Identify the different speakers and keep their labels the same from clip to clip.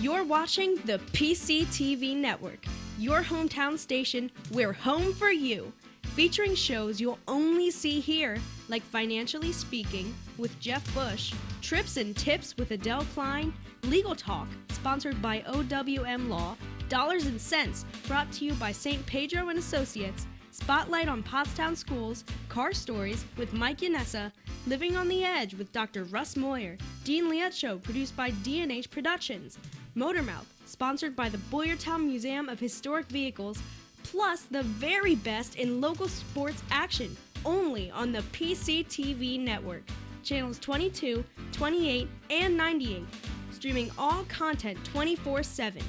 Speaker 1: You're watching the PCTV Network, your hometown station. We're home for you, featuring shows you'll only see here, like Financially Speaking with Jeff Bush, Trips and Tips with Adele Klein, Legal Talk, sponsored by OWM Law, Dollars and Cents, brought to you by St. Pedro and Associates, Spotlight on Pottstown Schools, Car Stories with Mike Yanessa, Living on the Edge with Dr. Russ Moyer, Dean Liette Show, produced by D&H Productions, Motormouth, sponsored by the Boyertown Museum of Historic Vehicles, plus the very best in local sports action, only on the PCTV Network, channels 22, 28, and 98, streaming all content 24/7.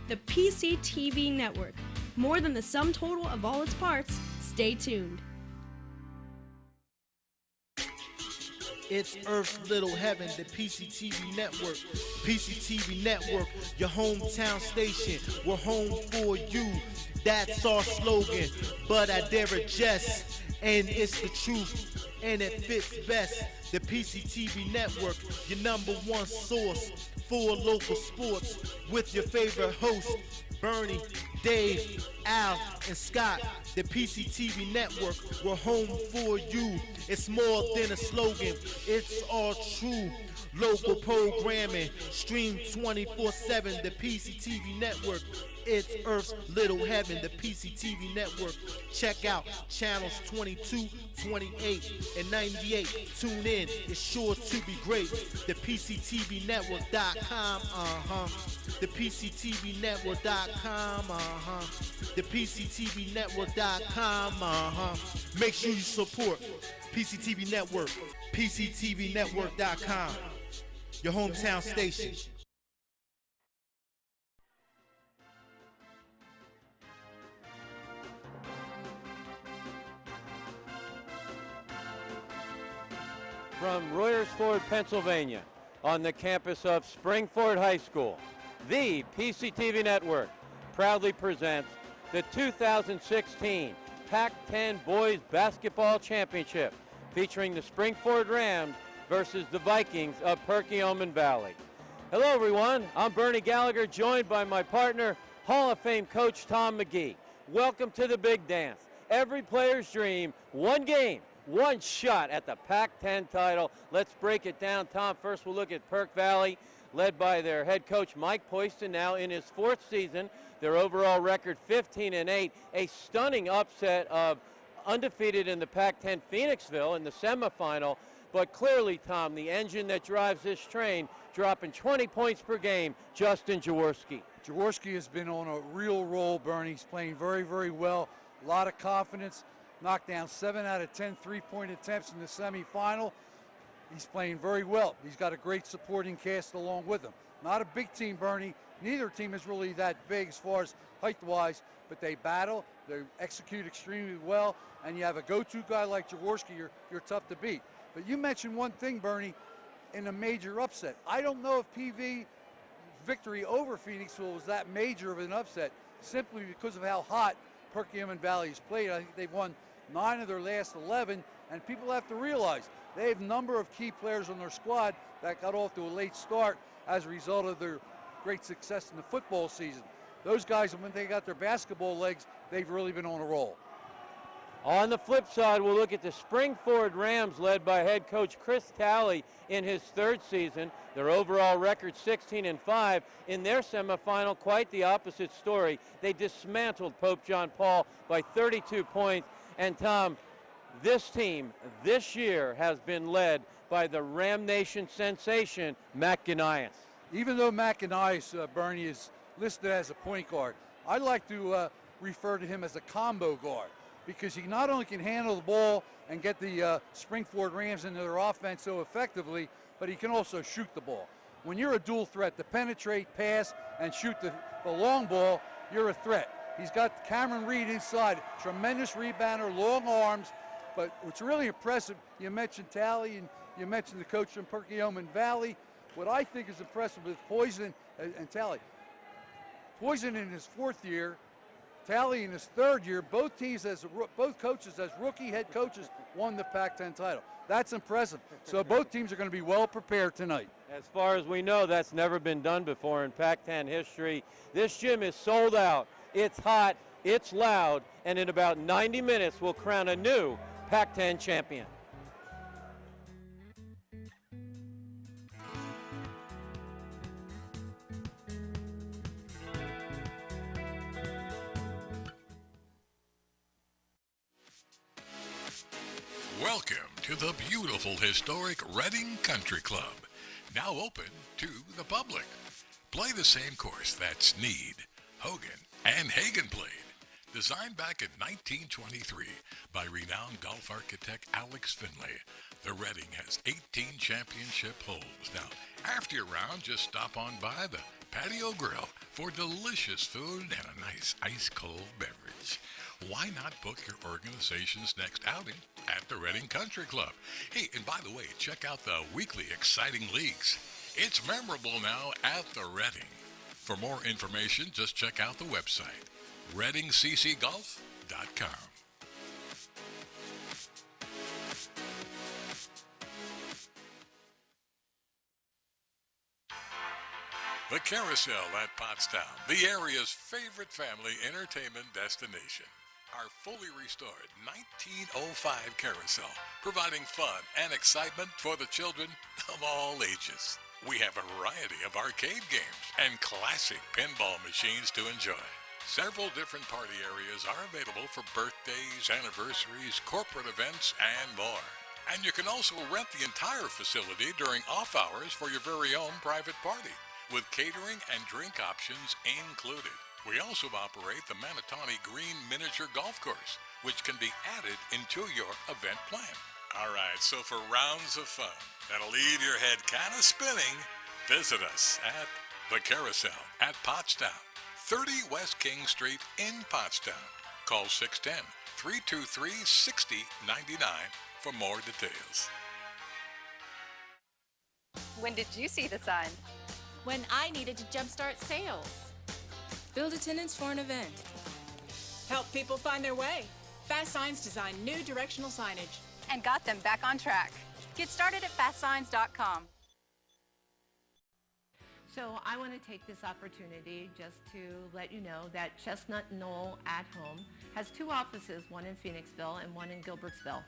Speaker 1: The PCTV Network, more than the sum total of all its parts. Stay tuned.
Speaker 2: It's Earth's Little Heaven, the PCTV Network. PCTV Network, your hometown station. We're home for you. That's our slogan, but I dare jest. And it's the truth, and it fits best. The PCTV Network, your number one source for local sports, with your favorite hosts, Bernie, Dave, Al, and Scott. The PCTV Network, we're home for you. It's more than a slogan, it's all true. Local programming, stream 24/7. The PCTV Network, it's Earth's Little Heaven. The PCTV Network. Check out channels 22, 28, and 98. Tune in, it's sure to be great. The PCTVnetwork.com, The PCTVnetwork.com, The PCTVnetwork.com, Make sure you support PCTV Network, PCTVnetwork.com, your hometown station.
Speaker 3: From Royersford, Pennsylvania, on the campus of Springford High School, the PCTV Network proudly presents the 2016 Pac-10 Boys Basketball Championship, featuring the Springford Rams versus the Vikings of Perkiomen Valley. Hello everyone, I'm Bernie Gallagher, joined by my partner, Hall of Fame coach Tom McGee. Welcome to the big dance. Every player's dream, one game, one shot at the Pac-10 title. Let's break it down, Tom. First we'll look at Perk Valley, led by their head coach Mike Poiston, now in his fourth season. Their overall record 15-8, a stunning upset of undefeated in the Pac-10 Phoenixville in the semifinal. But clearly, Tom, the engine that drives this train, dropping 20 points per game, Justin Jaworski.
Speaker 4: Jaworski has been on a real roll, Bernie. He's playing very, very well. A lot of confidence. Knocked down 7 out of 10 three-point attempts in the semifinal. He's playing very well. He's got a great supporting cast along with him. Not a big team, Bernie. Neither team is really that big as far as height-wise, but they battle, they execute extremely well, and you have a go-to guy like Jaworski, you're tough to beat. But you mentioned one thing, Bernie, in a major upset. I don't know if PV victory over Phoenixville was that major of an upset, simply because of how hot Perkiomen Valley has played. I think they've won 9 of their last 11, and people have to realize they have a number of key players on their squad that got off to a late start as a result of their great success in the football season. Those guys, when they got their basketball legs, they've really been on a roll.
Speaker 3: On the flip side, we'll look at the Springford Rams, led by head coach Chris Talley in his third season. Their overall record 16-5. In their semifinal, quite the opposite story. They dismantled Pope John Paul by 32 points. And Tom, this team this year has been led by the Ram Nation sensation, Matt Ganias.
Speaker 4: Even though Matt Ganias, Bernie, is listed as a point guard, I like to refer to him as a combo guard, because he not only can handle the ball and get the Springford Rams into their offense so effectively, but he can also shoot the ball. When you're a dual threat to penetrate, pass, and shoot the long ball, you're a threat. He's got Cameron Reed inside, tremendous rebounder, long arms, but what's really impressive, you mentioned Talley and you mentioned the coach from Perkiomen Valley. What I think is impressive with Poison and Talley. Poison in his fourth year, Tally in his third year, both coaches as rookie head coaches won the Pac-10 title. That's impressive. So both teams are going to be well prepared tonight.
Speaker 3: As far as we know, that's never been done before in Pac-10 history. This gym is sold out. It's hot, it's loud, and in about 90 minutes we'll crown a new Pac-10 champion.
Speaker 5: Welcome to the beautiful historic Reading Country Club, now open to the public. Play the same course that Snead, Hogan, and Hagen played. Designed back in 1923 by renowned golf architect Alex Finlay, the Reading has 18 championship holes. Now, after your round, just stop on by the patio grill for delicious food and a nice ice-cold beverage. Why not book your organization's next outing at the Reading Country Club? Hey, and by the way, check out the weekly exciting leagues. It's memorable now at the Reading. For more information, just check out the website, readingccgolf.com. The Carousel at Pottstown, the area's favorite family entertainment destination. Our fully restored 1905 carousel, providing fun and excitement for the children of all ages. We have a variety of arcade games and classic pinball machines to enjoy. Several different party areas are available for birthdays, anniversaries, corporate events, and more. And you can also rent the entire facility during off hours for your very own private party, with catering and drink options included. We also operate the Manatawny Green Miniature Golf Course, which can be added into your event plan. All right, so for rounds of fun that'll leave your head kind of spinning, visit us at the Carousel at Pottstown, 30 West King Street in Pottstown. Call 610-323-6099 for more details.
Speaker 6: When did you see the sign?
Speaker 7: When I needed to jumpstart sales.
Speaker 8: Build attendance for an event.
Speaker 9: Help people find their way. Fast Signs designed new directional signage.
Speaker 6: And got them back on track. Get started at fastsigns.com.
Speaker 10: So I want to take this opportunity just to let you know that Chestnut Knoll at Home has 2 offices, one in Phoenixville and one in Gilbertsville.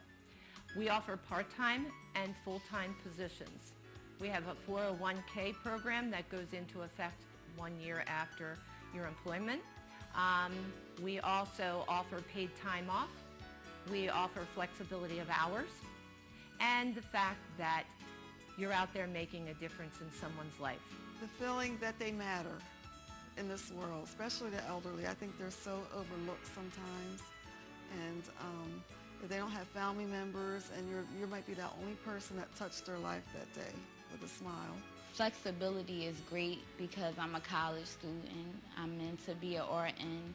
Speaker 10: We offer part-time and full-time positions. We have a 401k program that goes into effect 1 year after your employment. We also offer paid time off. We offer flexibility of hours and the fact that you're out there making a difference in someone's life.
Speaker 11: The feeling that they matter in this world, especially the elderly. I think they're so overlooked sometimes, and if they don't have family members, and you might be the only person that touched their life that day with a smile.
Speaker 12: Flexibility is great because I'm a college student. I'm meant to be an RN,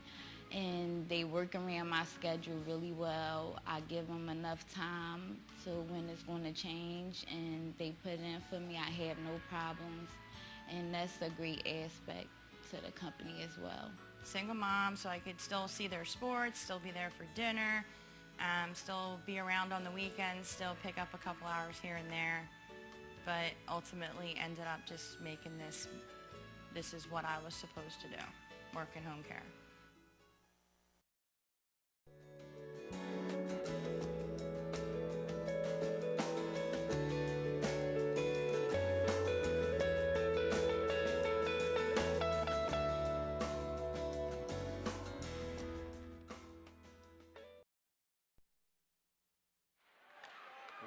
Speaker 12: and they work around my schedule really well. I give them enough time to when it's going to change, and they put in for me. I have no problems, and that's a great aspect to the company as well.
Speaker 13: Single mom, so I could still see their sports, still be there for dinner, still be around on the weekends, still pick up a couple hours here and there. But ultimately ended up just making this is what I was supposed to do, work in home care.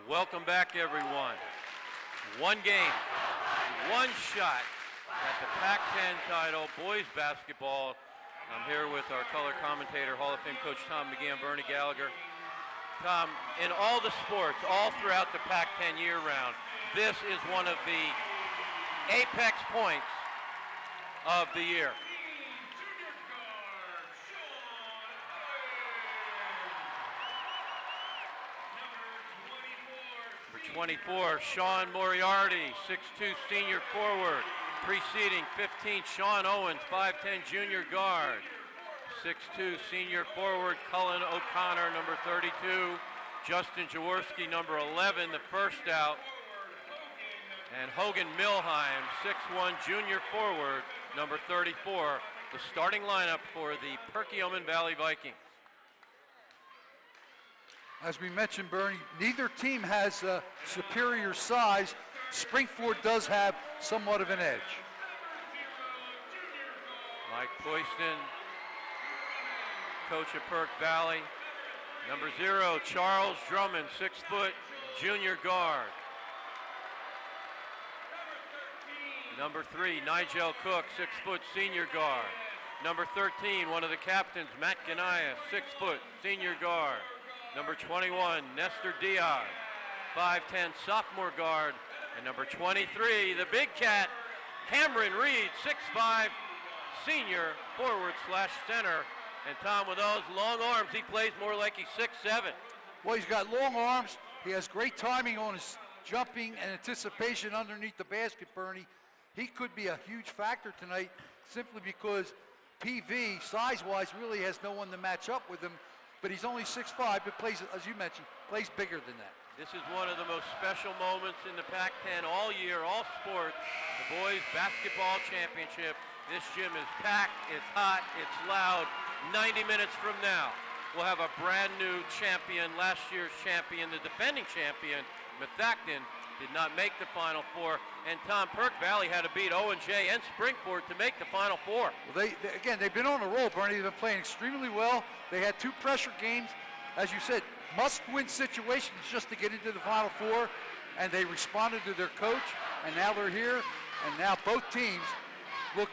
Speaker 3: Welcome back, everyone. One game, one shot at the Pac-10 title, boys basketball. I'm here with our color commentator, Hall of Fame coach Tom McGee, Bernie Gallagher. Tom, in all the sports, all throughout the Pac-10 year-round, this is one of the apex points of the year. For 24, Sean Moriarty, 6'2" senior forward. Preceding 15, Sean Owens, 5'10" junior guard. 6'2", senior forward Cullen O'Connor, number 32. Justin Jaworski, number 11, the first out. And Hogan Milheim, 6'1", junior forward, number 34, the starting lineup for the Perkiomen Valley Vikings.
Speaker 4: As we mentioned, Bernie, neither team has superior size. Springford does have somewhat of an edge.
Speaker 3: Mike Poyston, coach of Perk Valley. Number 0, Charles Drummond, 6 foot, junior guard. Number 3, Nigel Cook, 6 foot, senior guard. Number 13, one of the captains, Matt Ganaya, 6 foot, senior guard. Number 21, Nestor Diaz, 5'10", sophomore guard. And number 23, the big cat, Cameron Reed, 6'5", senior forward / center. And Tom, with those long arms, he plays more like he's 6'7".
Speaker 4: Well, he's got long arms. He has great timing on his jumping and anticipation underneath the basket, Bernie. He could be a huge factor tonight simply because PV, size-wise, really has no one to match up with him. But he's only 6'5", but plays, as you mentioned, plays bigger than that.
Speaker 3: This is one of the most special moments in the Pac-10 all year, all sports. The boys basketball championship. This gym is packed, it's hot, it's loud. 90 minutes from now, we'll have a brand new champion, last year's champion, the defending champion, Methacton, did not make the Final Four. And Tom, Perk Valley had to beat O&J and Springford to make the Final Four.
Speaker 4: Well, they've been on a roll, Bernie. They've been playing extremely well. They had 2 pressure games. As you said, must-win situations just to get into the Final Four. And they responded to their coach, and now they're here. And now both teams look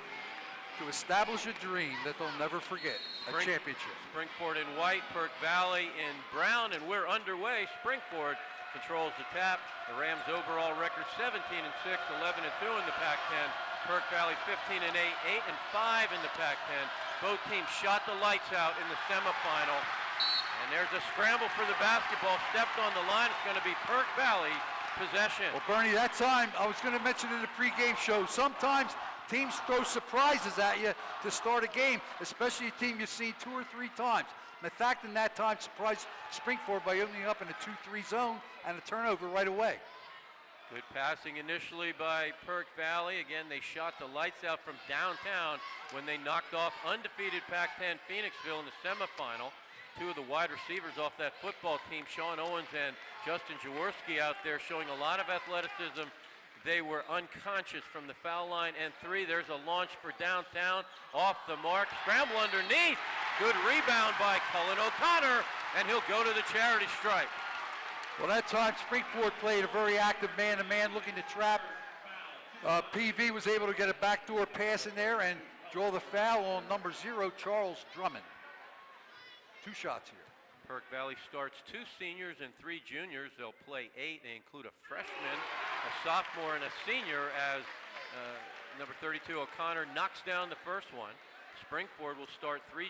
Speaker 4: to establish a dream that they'll never forget, a championship.
Speaker 3: Springford in white, Perk Valley in brown, and we're underway. Springford controls the tap. The Rams' overall record 17-6, 11-2 in the Pac-10. Perk Valley 15-8, 8-5 in the Pac-10. Both teams shot the lights out in the semifinal. And there's a scramble for the basketball. Stepped on the line. It's going to be Perk Valley possession.
Speaker 4: Well, Bernie, that time, I was going to mention in the pregame show, sometimes teams throw surprises at you to start a game, especially a team you've seen 2 or 3 times. Methacton that time surprised Springford by opening up in a 2-3 zone and a turnover right away.
Speaker 3: Good passing initially by Perk Valley. Again, they shot the lights out from downtown when they knocked off undefeated Pac-10 Phoenixville in the semifinal. 2 of the wide receivers off that football team, Sean Owens and Justin Jaworski, out there showing a lot of athleticism. They were unconscious from the foul line. And 3, there's a launch for downtown. Off the mark, scramble underneath. Good rebound by Cullen O'Connor, and he'll go to the charity stripe.
Speaker 4: Well, that time Springford played a very active man-to-man looking to trap. PV was able to get a backdoor pass in there and draw the foul on number 0, Charles Drummond. 2 shots here.
Speaker 3: Perk Valley starts 2 seniors and 3 juniors. They'll play 8. They include a freshman, a sophomore, and a senior as number 32 O'Connor knocks down the first one. Springford will start three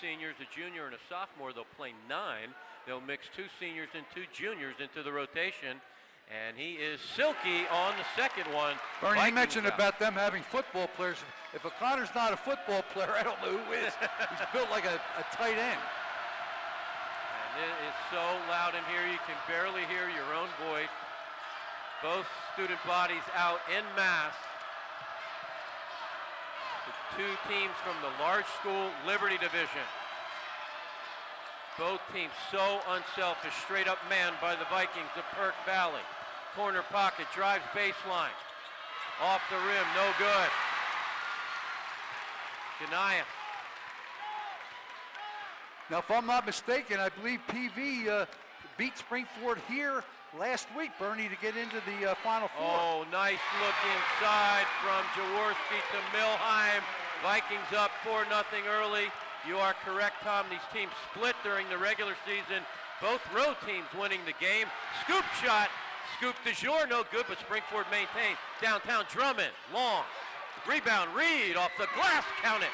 Speaker 3: seniors, a junior, and a sophomore. They'll play 9. They'll mix 2 seniors and 2 juniors into the rotation. And he is silky on the second one.
Speaker 4: Bernie, you mentioned about them having football players. If O'Connor's not a football player, I don't know who is. He's built like a tight end.
Speaker 3: And it is so loud in here, you can barely hear your own voice. Both student bodies out en masse. The 2 teams from the large school Liberty Division. Both teams so unselfish, straight up man by the Vikings of Perk Valley. Corner pocket, drives baseline. Off the rim, no good. Ganaya.
Speaker 4: Now, if I'm not mistaken, I believe PV beat Springford here last week, Bernie, to get into the Final Four.
Speaker 3: Oh, nice look inside from Jaworski to Milheim. Vikings up 4-0 early. You are correct, Tom. These teams split during the regular season. Both road teams winning the game. Scoop shot. Scoop de jour, no good, but Springford maintained. Downtown Drummond, long. Rebound, Reed off the glass, count it.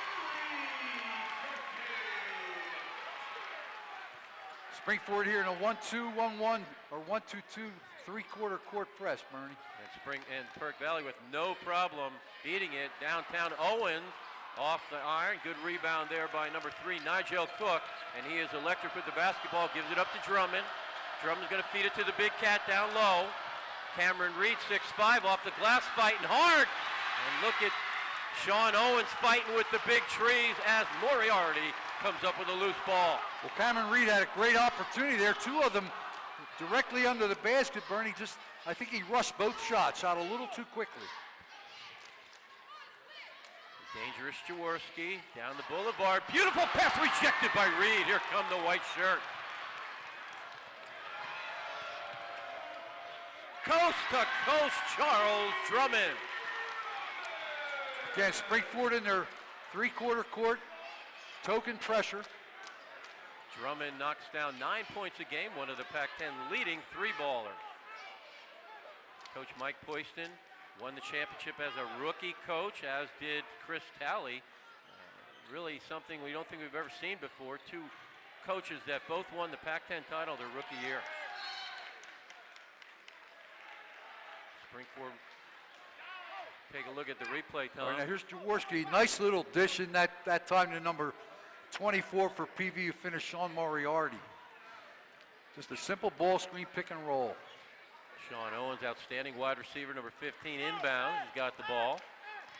Speaker 4: Springford here in a 1-2-1-1 or 1-2-2 3-quarter court press, Bernie.
Speaker 3: And Perk Valley with no problem beating it. Downtown Owens Off the iron, good rebound there by number 3, Nigel Cook, and he is electric with the basketball, gives it up to Drummond. Drummond's gonna feed it to the big cat down low. Cameron Reed, 6'5", off the glass, fighting hard. And look at Sean Owens fighting with the big trees as Moriarty comes up with a loose ball.
Speaker 4: Well, Cameron Reed had a great opportunity there. 2 of them directly under the basket. Bernie I think he rushed both shots, shot a little too quickly.
Speaker 3: Dangerous Jaworski down the boulevard. Beautiful pass rejected by Reed. Here come the white shirt. Coast to coast, Charles Drummond.
Speaker 4: Again, Springford in their 3-quarter court, token pressure.
Speaker 3: Drummond knocks down 9 points a game, one of the Pac-10 leading 3-ballers. Coach Mike Poyston won the championship as a rookie coach, as did Chris Talley. Really something we don't think we've ever seen before. 2 coaches that both won the Pac-10 title their rookie year. Springford, take a look at the replay, Tom.
Speaker 4: All right, now here's Jaworski, nice little dish in that time to number 24 for PV, who finished Sean Moriarty. Just a simple ball screen pick and roll.
Speaker 3: Sean Owens, outstanding wide receiver, number 15 inbound. He's got the ball.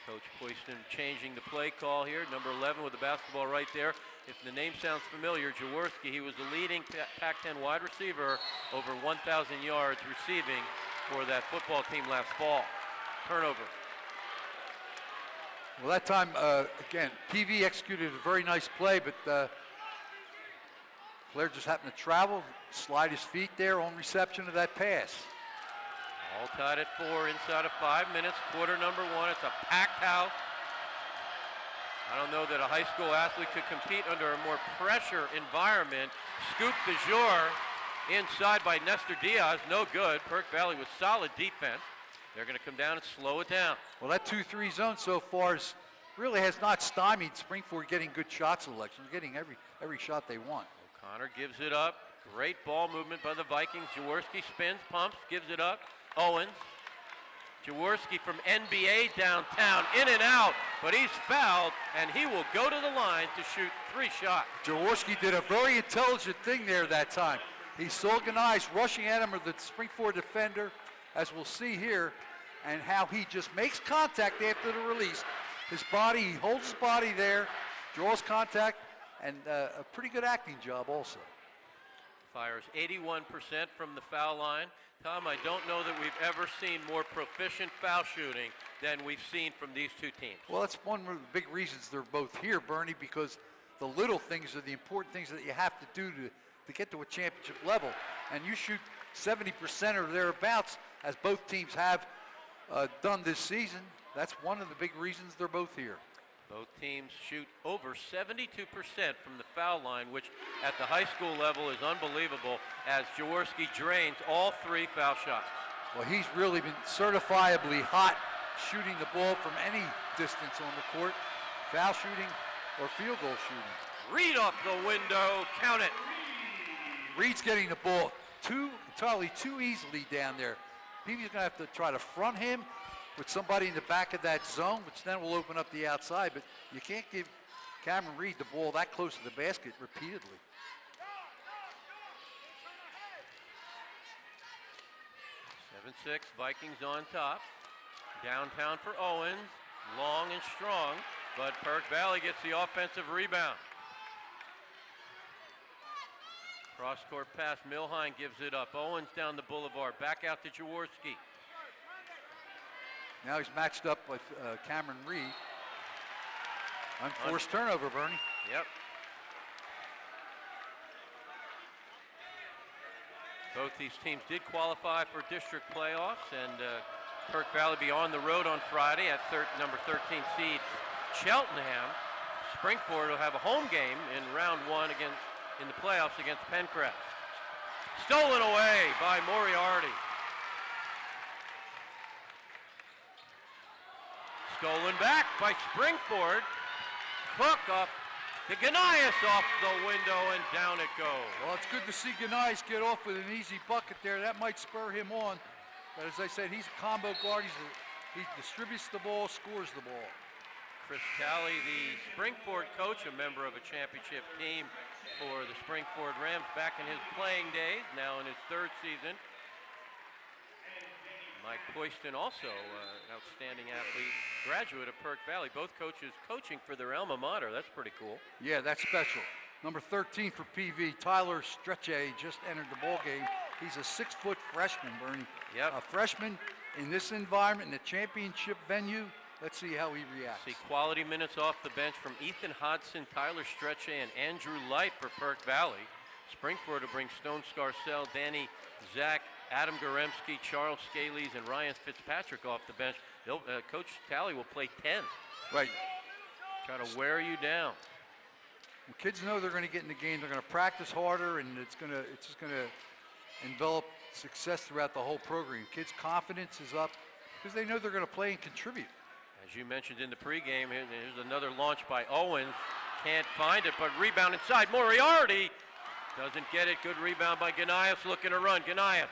Speaker 3: Coach Poyston changing the play call here. Number 11 with the basketball right there. If the name sounds familiar, Jaworski, he was the leading Pac-10 wide receiver, over 1,000 yards receiving for that football team last fall. Turnover.
Speaker 4: Well, that time, again, PV executed a very nice play, but Flair just happened to travel, slide his feet there on reception of that pass.
Speaker 3: All tied at 4 inside of 5 minutes, quarter number 1. It's a packed house. I don't know that a high school athlete could compete under a more pressure environment. Scoop de jour inside by Nestor Diaz, no good. Perk Valley with solid defense. They're going to come down and slow it down.
Speaker 4: Well, that 2-3 zone so far really has not stymied Springford getting good shot selection. They're getting every shot they want.
Speaker 3: O'Connor gives it up. Great ball movement by the Vikings. Jaworski spins, pumps, gives it up. Owens. Jaworski from NBA downtown, in and out, but he's fouled, and he will go to the line to shoot 3 shots.
Speaker 4: Jaworski did a very intelligent thing there that time. He saw Ganais rushing at him, or the Springford defender, as we'll see here, and how he just makes contact after the release. His body, he holds his body there, draws contact, and a pretty good acting job also.
Speaker 3: Fires 81% from the foul line. Tom, I don't know that we've ever seen more proficient foul shooting than we've seen from these 2 teams.
Speaker 4: Well, that's one of the big reasons they're both here, Bernie, because the little things are the important things that you have to do to get to a championship level. And you shoot 70% or thereabouts, as both teams have done this season. That's one of the big reasons they're both here.
Speaker 3: Both teams shoot over 72% from the foul line, which at the high school level is unbelievable, as Jaworski drains all 3 foul shots.
Speaker 4: Well, he's really been certifiably hot shooting the ball from any distance on the court, foul shooting or field goal shooting.
Speaker 3: Reed off the window, count it.
Speaker 4: Reed's getting the ball entirely too easily down there. PV's gonna have to try to front him with somebody in the back of that zone, which then will open up the outside, but you can't give Cameron Reed the ball that close to the basket repeatedly.
Speaker 3: 7-6, Vikings on top. Downtown for Owens, long and strong, but Perk Valley gets the offensive rebound. Cross-court pass, Milheim gives it up. Owens down the boulevard, back out to Jaworski.
Speaker 4: Now he's matched up with Cameron Reed. Unforced turnover, Bernie.
Speaker 3: Yep. Both these teams did qualify for district playoffs, and Perk Valley be on the road on Friday at number 13 seed Cheltenham. Springford will have a home game in round 1 in the playoffs against Pencrest. Stolen away by Moriarty. Stolen back by Springford. Cook off to Ganais off the window, and down it goes.
Speaker 4: Well, it's good to see Ganais get off with an easy bucket there. That might spur him on. But as I said, he's a combo guard. He distributes the ball, scores the ball.
Speaker 3: Chris Talley, the Springford coach, a member of a championship team for the Springford Rams back in his playing days, now in his third season. Mike Poyston, also an outstanding athlete, graduate of Perk Valley. Both coaches coaching for their alma mater. That's pretty cool.
Speaker 4: Yeah, that's special. Number 13 for PV, Tyler Stretche, just entered the ball game. He's a 6-foot freshman, Bernie.
Speaker 3: Yep.
Speaker 4: A freshman in this environment, in a championship venue. Let's see how he reacts.
Speaker 3: See quality minutes off the bench from Ethan Hodson, Tyler Stretche, and Andrew Light for Perk Valley. Springford will bring Stone Scarcell, Danny Zach, Adam Goremski, Charles Scalise, and Ryan Fitzpatrick off the bench. Coach Talley will play 10.
Speaker 4: Right.
Speaker 3: Try to wear you down.
Speaker 4: When kids know they're going to get in the game, they're going to practice harder, and it's just going to envelop success throughout the whole program. Kids' confidence is up because they know they're going to play and contribute.
Speaker 3: As you mentioned in the pregame, here's another launch by Owens. Can't find it, but rebound inside. Moriarty doesn't get it. Good rebound by Ganaeus, looking to run. Ganaeus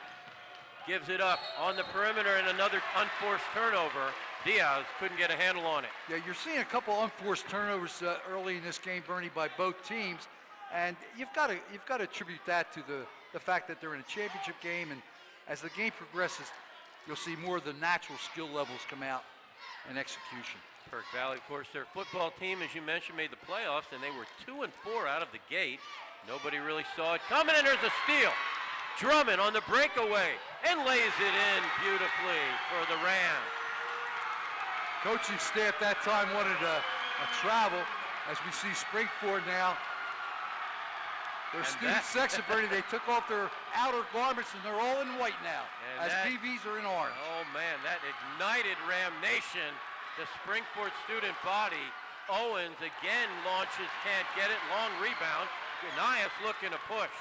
Speaker 3: gives it up on the perimeter, and another unforced turnover. Diaz couldn't get a handle on it.
Speaker 4: Yeah, you're seeing a couple unforced turnovers early in this game, Bernie, by both teams, and you've got to attribute that to the fact that they're in a championship game, and as the game progresses, you'll see more of the natural skill levels come out in execution.
Speaker 3: Perk Valley, of course, their football team, as you mentioned, made the playoffs, and they were 2-4 out of the gate. Nobody really saw it coming, and there's a steal. Drummond on the breakaway and lays it in beautifully for the Rams.
Speaker 4: Coaching staff that time wanted a travel. As we see Springford now, their student section, Bernie, they took off their outer garments and they're all in white now, and as PVs are in orange.
Speaker 3: Oh man, that ignited Ram Nation, the Springford student body. Owens again launches, can't get it, long rebound. Ganaeus looking to push.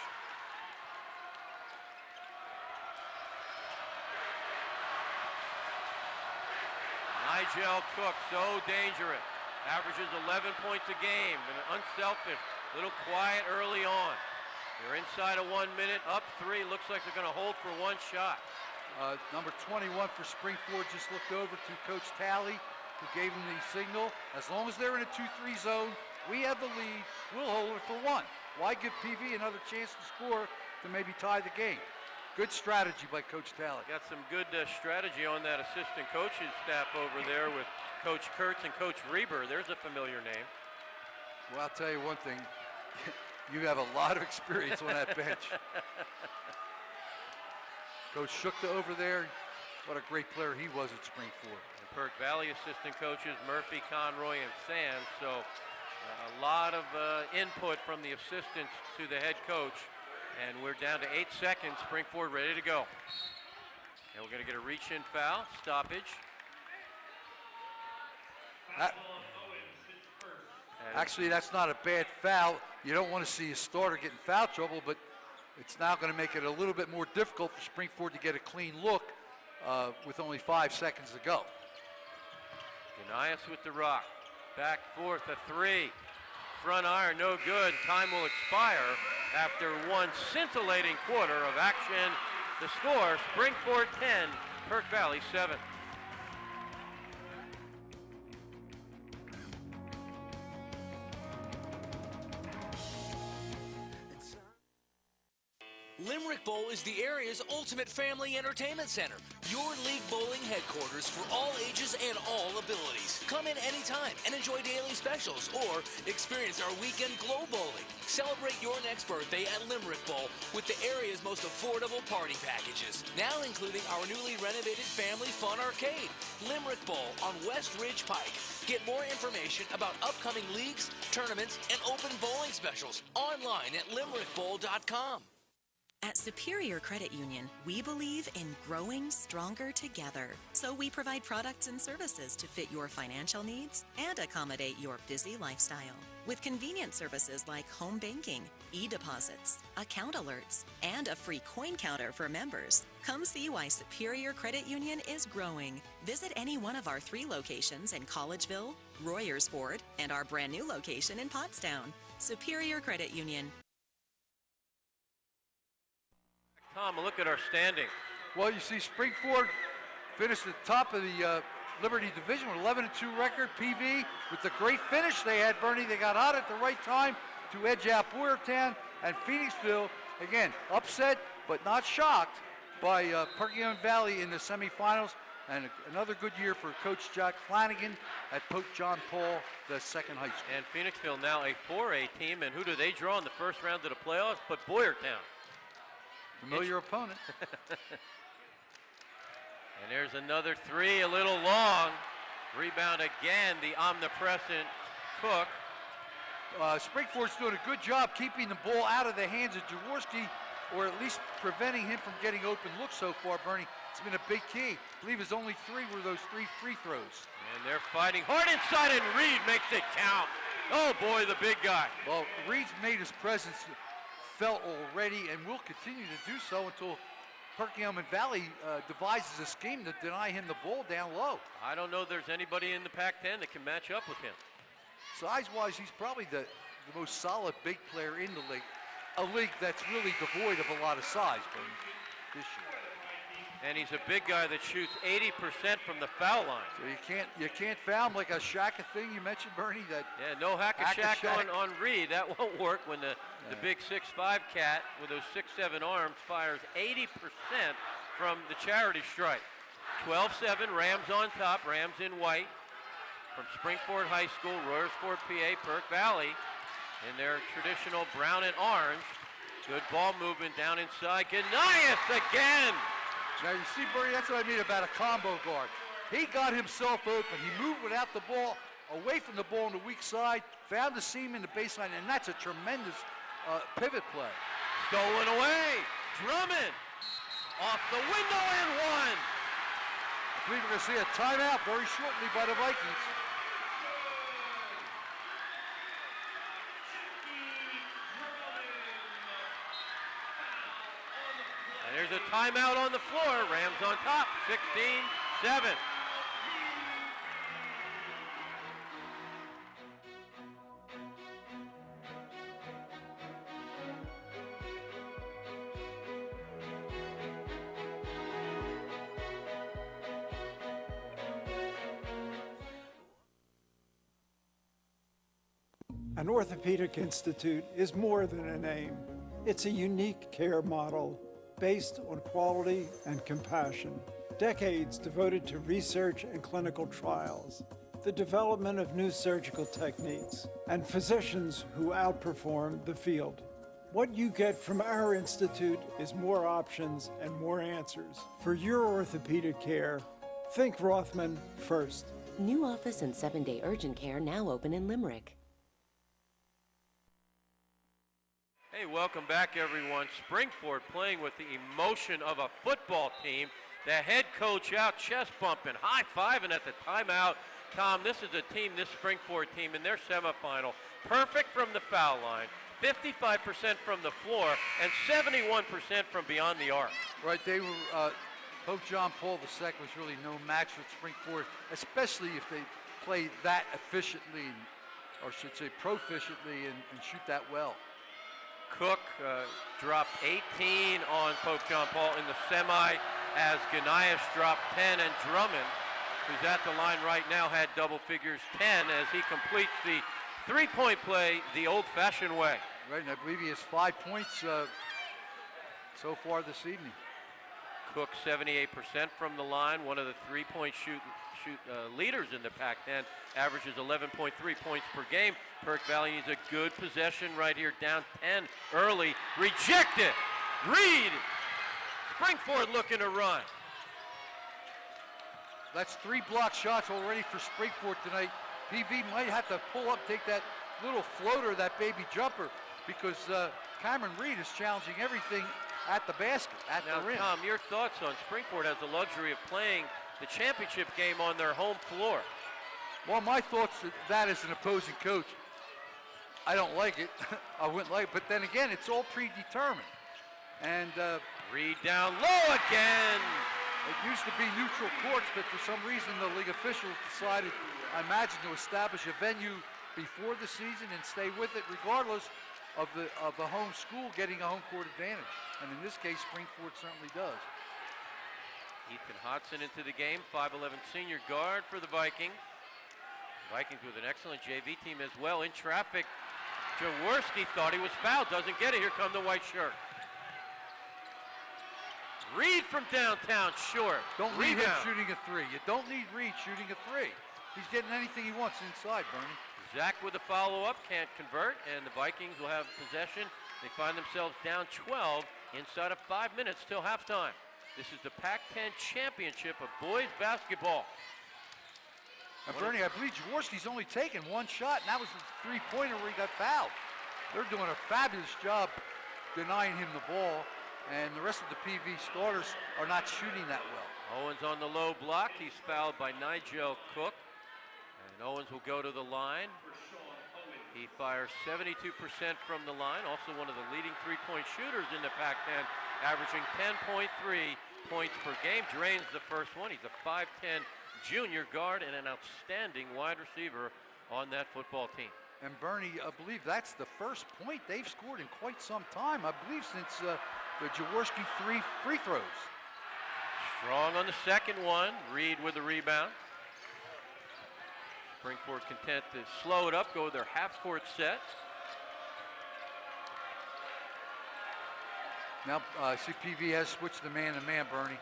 Speaker 3: Nigel Cook, so dangerous. Averages 11 points a game, and unselfish, a little quiet early on. They're inside of 1 minute, up 3. Looks like they're going to hold for one shot.
Speaker 4: Number 21 for Springford just looked over to Coach Talley, who gave him the signal. As long as they're in a 2-3 zone, we have the lead. We'll hold it for one. Why give PV another chance to score to maybe tie the game? Good strategy by Coach Talley.
Speaker 3: Got some good strategy on that assistant coach's staff over there with Coach Kurtz and Coach Reber. There's a familiar name.
Speaker 4: Well, I'll tell you one thing. You have a lot of experience on that bench. Coach Shukta over there, what a great player he was at Springford.
Speaker 3: And Perk Valley assistant coaches Murphy, Conroy, and Sands. So a lot of input from the assistants to the head coach. And we're down to 8 seconds. Springford ready to go. And we're going to get a reach-in foul, stoppage.
Speaker 4: Actually, that's not a bad foul. You don't want to see a starter get in foul trouble, but it's now going to make it a little bit more difficult for Springford to get a clean look with only 5 seconds to go.
Speaker 3: Ganaeus with the rock. Back forth, a 3. Front iron, no good. Time will expire after one scintillating quarter of action. The score, Springford 10, Perk Valley 7.
Speaker 14: Limerick Bowl is the area's ultimate family entertainment center. Your league bowling headquarters for all ages and all abilities. Come in anytime and enjoy daily specials or experience our weekend glow bowling. Celebrate your next birthday at Limerick Bowl with the area's most affordable party packages. Now including our newly renovated Family Fun Arcade. Limerick Bowl on West Ridge Pike. Get more information about upcoming leagues, tournaments, and open bowling specials online at limerickbowl.com.
Speaker 15: At Superior Credit Union, we believe in growing stronger together. So we provide products and services to fit your financial needs and accommodate your busy lifestyle. With convenient services like home banking, e-deposits, account alerts, and a free coin counter for members. Come see why Superior Credit Union is growing. Visit any one of our 3 locations in Collegeville, Royersford, and our brand new location in Pottstown. Superior Credit Union.
Speaker 3: Tom, a look at our standings.
Speaker 4: Well, you see Springford finished at the top of the Liberty Division with 11-2 record. PV with the great finish they had, Bernie. They got hot at the right time to edge out Boyertown, and Phoenixville, again, upset but not shocked by Perkiomen Valley in the semifinals. And another good year for Coach Jack Flanagan at Pope John Paul II High School.
Speaker 3: And Phoenixville now a 4A team, and who do they draw in the first round of the playoffs but Boyertown?
Speaker 4: Familiar opponent.
Speaker 3: And there's another three, a little long. Rebound again, the omnipresent Cook.
Speaker 4: Springford's doing a good job keeping the ball out of the hands of Jaworski, or at least preventing him from getting open looks so far, Bernie. It's been a big key. I believe his only three were those 3 free throws.
Speaker 3: And they're fighting hard inside, and Reed makes it count. Oh boy, the big guy.
Speaker 4: Well, Reed's made his presence felt already and will continue to do so until Perkiomen Valley devises a scheme to deny him the ball down low.
Speaker 3: I don't know if there's anybody in the Pac-10 that can match up with him.
Speaker 4: Size-wise, he's probably the most solid big player in the league. A league that's really devoid of a lot of size, Bernie, this year.
Speaker 3: And he's a big guy that shoots 80% from the foul line.
Speaker 4: So you can't foul him like a Shaka thing you mentioned, Bernie. That
Speaker 3: no hack-a-shack on Reed. That won't work when the big 6'5" cat with those 6'7" arms fires 80% from the charity stripe. 12-7, Rams on top, Rams in white. From Springford High School, Royersford, PA, Perk Valley in their traditional brown and orange. Good ball movement down inside. Ganias again!
Speaker 4: Now you see, Bernie, that's what I mean about a combo guard. He got himself open. He moved without the ball, away from the ball on the weak side, found the seam in the baseline, and that's a tremendous pivot play.
Speaker 3: Stolen away. Drummond off the window and one.
Speaker 4: I believe we're going to see a timeout very shortly by the Vikings.
Speaker 3: There's a timeout on the floor. Rams on top, 16-7.
Speaker 16: An orthopedic institute is more than a name. It's a unique care model based on quality and compassion. Decades devoted to research and clinical trials, the development of new surgical techniques, and physicians who outperform the field. What you get from our institute is more options and more answers. For your orthopedic care, think Rothman first.
Speaker 17: New office and 7-day urgent care now open in Limerick.
Speaker 3: Hey, welcome back, everyone. Springford playing with the emotion of a football team. The head coach out, chest bumping, high-fiving at the timeout. Tom, this is a team, this Springford team, in their semifinal. Perfect from the foul line, 55% from the floor, and 71% from beyond the arc.
Speaker 4: Right, they were, Pope John Paul II was really no match for Springford, especially if they play that efficiently, or should say proficiently, and shoot that well.
Speaker 3: Cook dropped 18 on Pope John Paul in the semi as Ganias dropped 10, and Drummond, who's at the line right now, had double figures 10 as he completes the three-point play the old-fashioned way.
Speaker 4: Right, and I believe he has 5 points so far this evening.
Speaker 3: Cook 78% from the line, one of the three-point shoot leaders in the Pac-10, averages 11.3 points per game. Perk Valley needs a good possession right here, down 10 early, rejected. Reed, Springford looking to run.
Speaker 4: That's 3 block shots already for Springford tonight. PV might have to pull up, take that little floater, that baby jumper, because Cameron Reed is challenging everything at the basket, at the rim.
Speaker 3: Tom, your thoughts on Springford has the luxury of playing the championship game on their home floor.
Speaker 4: Well, my thoughts on that as an opposing coach, I don't like it. I wouldn't like it, but then again, it's all predetermined. And
Speaker 3: Reed down low again.
Speaker 4: It used to be neutral courts, but for some reason the league officials decided, I imagine, to establish a venue before the season and stay with it regardless of the home school getting a home court advantage. And in this case, Springford certainly does.
Speaker 3: Ethan Hodson into the game, 5'11" senior guard for the Vikings. Vikings with an excellent JV team as well. In traffic, Jaworski thought he was fouled, doesn't get it. Here come the white shirt. Reed from downtown, short.
Speaker 4: Don't need him shooting a three. You don't need Reed shooting a three. He's getting anything he wants inside, Bernie.
Speaker 3: Zach with a follow-up, can't convert, and the Vikings will have possession. They find themselves down 12 inside of 5 minutes till halftime. This is the Pac-10 Championship of boys basketball.
Speaker 4: And Bernie, I believe Jaworski's only taken one shot, and that was the three-pointer where he got fouled. They're doing a fabulous job denying him the ball, and the rest of the PV starters are not shooting that well.
Speaker 3: Owens on the low block. He's fouled by Nigel Cook. And Owens will go to the line. He fires 72% from the line. Also one of the leading three-point shooters in the Pac-10, averaging 10.3 points per game. Drains the first one. He's a 5'10" junior guard and an outstanding wide receiver on that football team.
Speaker 4: And Bernie, I believe that's the first point they've scored in quite some time. I believe since the Jaworski three free throws.
Speaker 3: Strong on the second one. Reed with the rebound. Springford content to slow it up, go with their half-court set.
Speaker 4: Now CPV has switched the man-to-man, Bernie.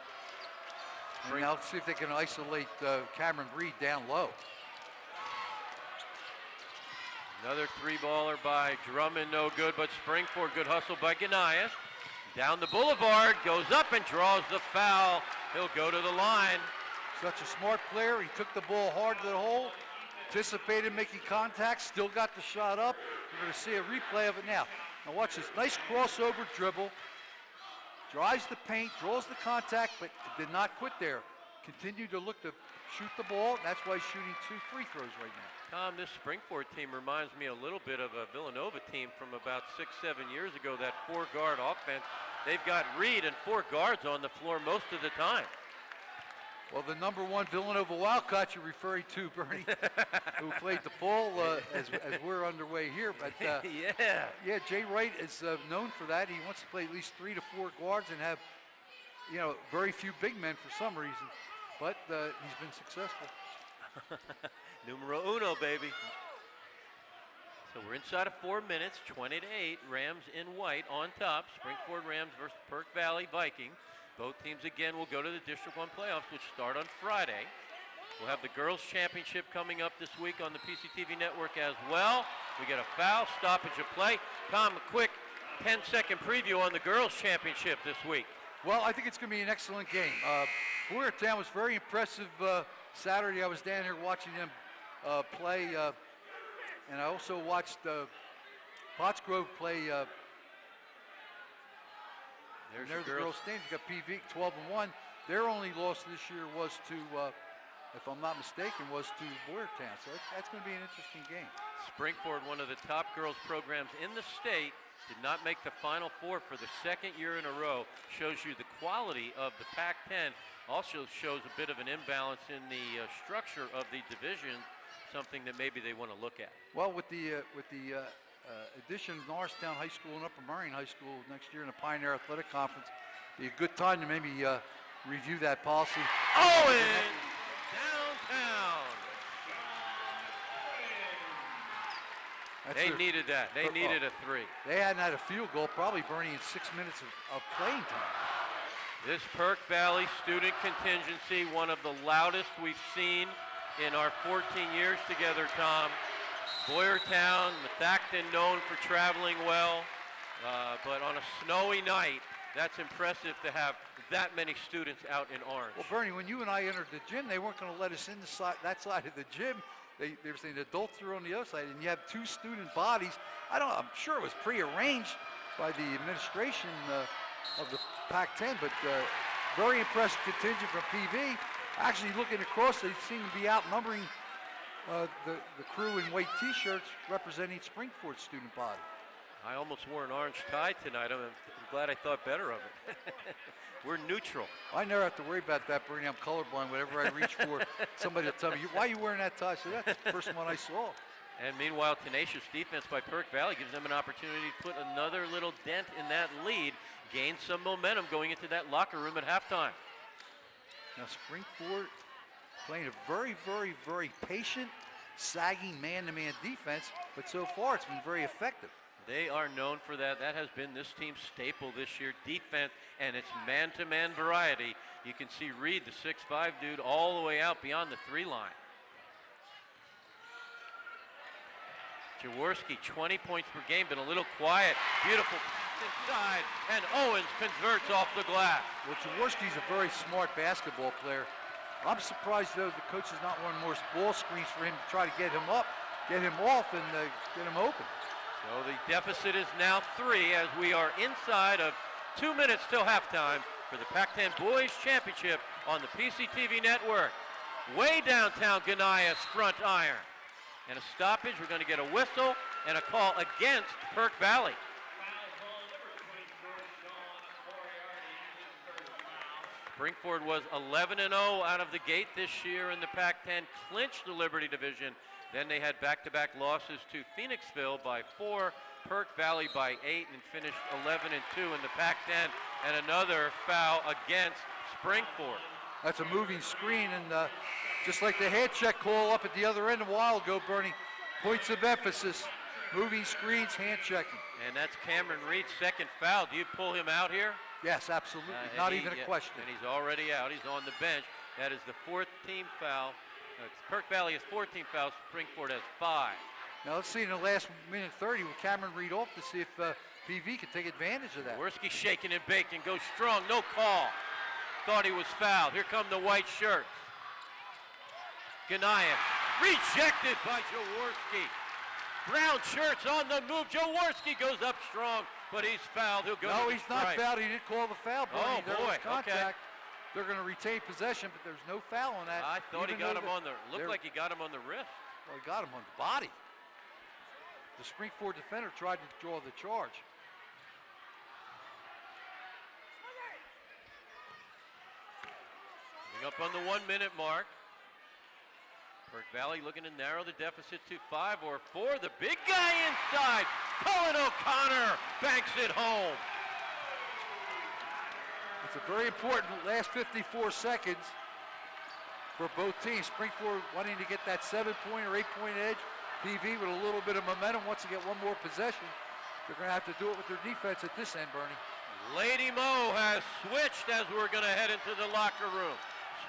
Speaker 4: And now let's see if they can isolate Cameron Reed down low.
Speaker 3: Another three-baller by Drummond, no good, but Springford, good hustle by Ganias. Down the boulevard, goes up and draws the foul. He'll go to the line.
Speaker 4: Such a smart player. He took the ball hard to the hole, anticipated making contact, still got the shot up. We're going to see a replay of it now. Now watch this, nice crossover dribble. Drives the paint, draws the contact, but did not quit there. Continued to look to shoot the ball. That's why he's shooting 2 free throws right now.
Speaker 3: Tom, this Springford team reminds me a little bit of a Villanova team from about 6-7 years ago, that 4-guard offense. They've got Reed and 4 guards on the floor most of the time.
Speaker 4: Well, the number 1 Villanova Wildcat you're referring to, Bernie, who played the pole as we're underway here. But yeah, Jay Wright is known for that. He wants to play at least 3 to 4 guards and have, very few big men for some reason. But he's been successful.
Speaker 3: Numero uno, baby. So we're inside of 4 minutes, 20-8. Rams in white on top. Springford Rams versus Perk Valley Vikings. Both teams again will go to the District 1 playoffs, which start on Friday. We'll have the girls championship coming up this week on the PCTV network as well. We get a foul, stoppage of play. Tom, a quick 10-second preview on the girls championship this week.
Speaker 4: Well, I think it's going to be an excellent game. Boyertown was very impressive Saturday. I was down here watching them play, and I also watched Pottsgrove play. There's the girls' team. You got PV 12-1. Their only loss this year was to, if I'm not mistaken, was to Boyertown. So that's going to be an interesting game.
Speaker 3: Springford, one of the top girls programs in the state, did not make the Final Four for the second year in a row. Shows you the quality of the Pac-10. Also shows a bit of an imbalance in the structure of the division, something that maybe they want to look at.
Speaker 4: Well, with the addition of Norristown High School and Upper Merion High School next year in the Pioneer Athletic Conference, be a good time to maybe review that policy.
Speaker 3: Owen downtown. They needed that. They needed a 3.
Speaker 4: They hadn't had a field goal, probably Bernie, in 6 minutes of playing time.
Speaker 3: This Perk Valley student contingency, one of the loudest we've seen in our 14 years together, Tom. Boyertown, Methacton known for traveling well, but on a snowy night, that's impressive to have that many students out in orange.
Speaker 4: Well, Bernie, when you and I entered the gym, they weren't going to let us in that side of the gym. They were saying adults are on the other side, and you have 2 student bodies. I'm sure it was prearranged by the administration of the Pac-10, but very impressive contingent from PV. Actually, looking across, they seem to be outnumbering the crew in white T-shirts representing Springford's student body.
Speaker 3: I almost wore an orange tie tonight. I'm glad I thought better of it. We're neutral.
Speaker 4: I never have to worry about that, Bernie. I'm colorblind. Whatever I reach for, somebody will tell me, why are you wearing that tie? So that's the first one I saw.
Speaker 3: And meanwhile, tenacious defense by Perk Valley gives them an opportunity to put another little dent in that lead, gain some momentum going into that locker room at halftime.
Speaker 4: Now Springford playing a very, very, very patient, sagging man-to-man defense, but so far it's been very effective.
Speaker 3: They are known for that. That has been this team's staple this year, defense, and it's man-to-man variety. You can see Reed, the 6'5" dude, all the way out beyond the 3 line. Jaworski, 20 points per game, been a little quiet. Beautiful inside, and Owens converts off the glass.
Speaker 4: Well, Jaworski's a very smart basketball player. I'm surprised, though, the coach has not run more ball screens for him to try to get him up, get him off, and get him open.
Speaker 3: So the deficit is now 3 as we are inside of 2 minutes till halftime for the Pac-10 Boys Championship on the PCTV network. Way downtown Ghanaia's front iron. And a stoppage, we're going to get a whistle and a call against Perk Valley. Springford was 11-0 out of the gate this year in the Pac-10, clinched the Liberty Division. Then they had back-to-back losses to Phoenixville by 4, Perk Valley by 8, and finished 11-2 in the Pac-10. And another foul against Springford.
Speaker 4: That's a moving screen, and just like the hand check call up at the other end a while ago, Bernie, points of emphasis, moving screens, hand checking.
Speaker 3: And that's Cameron Reed's second foul. Do you pull him out here?
Speaker 4: Yes, absolutely, not even a question.
Speaker 3: And he's already out, he's on the bench. That is the 4th team foul. Perk Valley has 14 fouls, Springford has 5.
Speaker 4: Now let's see in the last minute 30 with Cameron Reed off to see if PV can take advantage of that.
Speaker 3: Jaworski shaking and baking, goes strong, no call. Thought he was fouled. Here come the white shirts. Ghanaian rejected by Jaworski. Brown shirts on the move. Jaworski goes up strong, but he's fouled. He'll go
Speaker 4: No,
Speaker 3: to the
Speaker 4: he's not
Speaker 3: stripe.
Speaker 4: fouled. He didn't call the foul. Bernie.
Speaker 3: Oh,
Speaker 4: There
Speaker 3: boy,
Speaker 4: was contact.
Speaker 3: okay.
Speaker 4: They're going to retain possession, but there's no foul on that.
Speaker 3: I thought he
Speaker 4: even
Speaker 3: got
Speaker 4: though
Speaker 3: him on the, looked like he got him on the wrist.
Speaker 4: Well, he got him on the body. The Springford defender tried to draw the charge.
Speaker 3: Coming up on the 1 minute mark. Perk Valley looking to narrow the deficit to 5 or 4. The big guy inside. Colin O'Connor banks it home.
Speaker 4: It's a very important last 54 seconds for both teams. Springford wanting to get that 7-point or 8-point edge. PV with a little bit of momentum wants to get one more possession. They're going to have to do it with their defense at this end, Bernie.
Speaker 3: Lady Mo has switched as we're going to head into the locker room.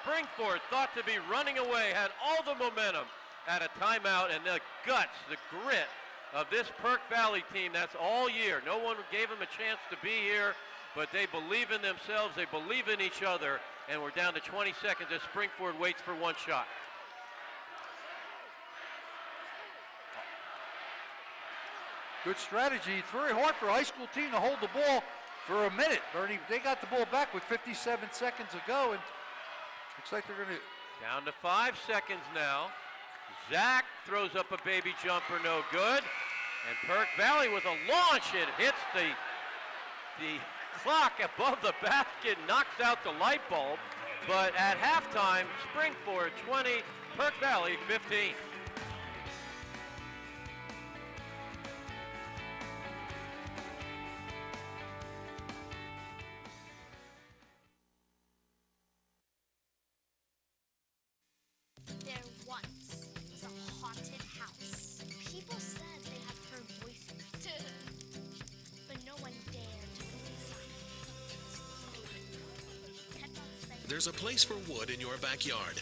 Speaker 3: Springford thought to be running away, had all the momentum at a timeout, and the guts, the grit of this Perk Valley team, that's all year. No one gave them a chance to be here, but they believe in themselves, they believe in each other, and we're down to 20 seconds as Springford waits for one shot.
Speaker 4: Good strategy. It's very hard for a high school team to hold the ball for a minute, Bernie. They got the ball back with 57 seconds to go, and looks like they're going to...
Speaker 3: Down to 5 seconds now. Zach throws up a baby jumper, no good. And Perk Valley with a launch, it hits the clock above the basket, knocks out the light bulb. But at halftime, Springford 20, Perk Valley 15.
Speaker 18: There once was a haunted house. People said they had heard voices, but no one dared to go inside.
Speaker 19: There's a place for wood in your backyard.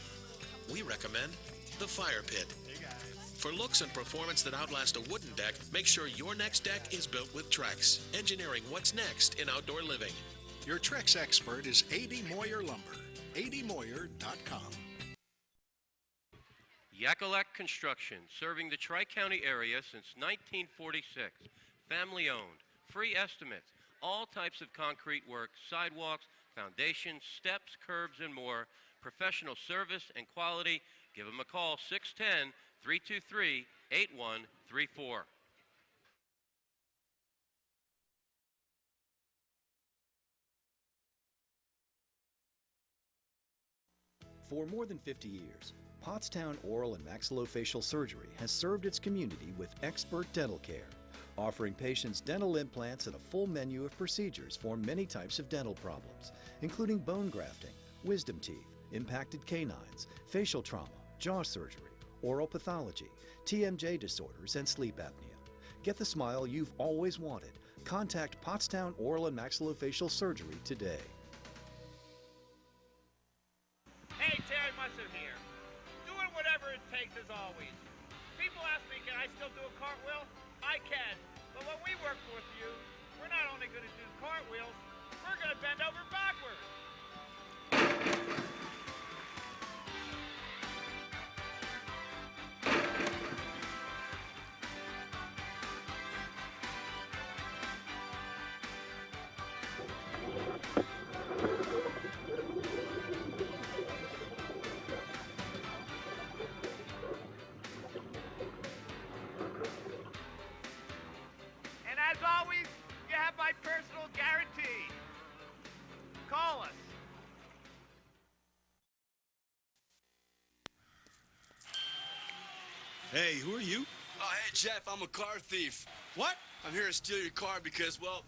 Speaker 19: We recommend the Fire Pit. For looks and performance that outlast a wooden deck, make sure your next deck is built with Trex, engineering what's next in outdoor living.
Speaker 20: Your Trex expert is A.D. Moyer Lumber. admoyer.com.
Speaker 3: Yakalak Construction, serving the Tri-County area since 1946. Family owned, free estimates, all types of concrete work, sidewalks, foundations, steps, curbs, and more. Professional service and quality. Give them a call, 610-323-8134.
Speaker 21: For more than 50 years, Pottstown Oral and Maxillofacial Surgery has served its community with expert dental care, offering patients dental implants and a full menu of procedures for many types of dental problems, including bone grafting, wisdom teeth, impacted canines, facial trauma, jaw surgery, oral pathology, TMJ disorders, and sleep apnea. Get the smile you've always wanted. Contact Pottstown Oral and Maxillofacial Surgery today.
Speaker 1: Hey, Terry Musser here. Doing whatever it takes as always. People ask me, can I still do a cartwheel? I can. But when we work with you, we're not only going to do cartwheels, we're going to bend over backwards. And as always, you have my personal guarantee. Call us.
Speaker 22: Hey, who are you?
Speaker 23: Oh, hey, Jeff, I'm a car thief.
Speaker 22: What?
Speaker 23: I'm here to steal your car because, well,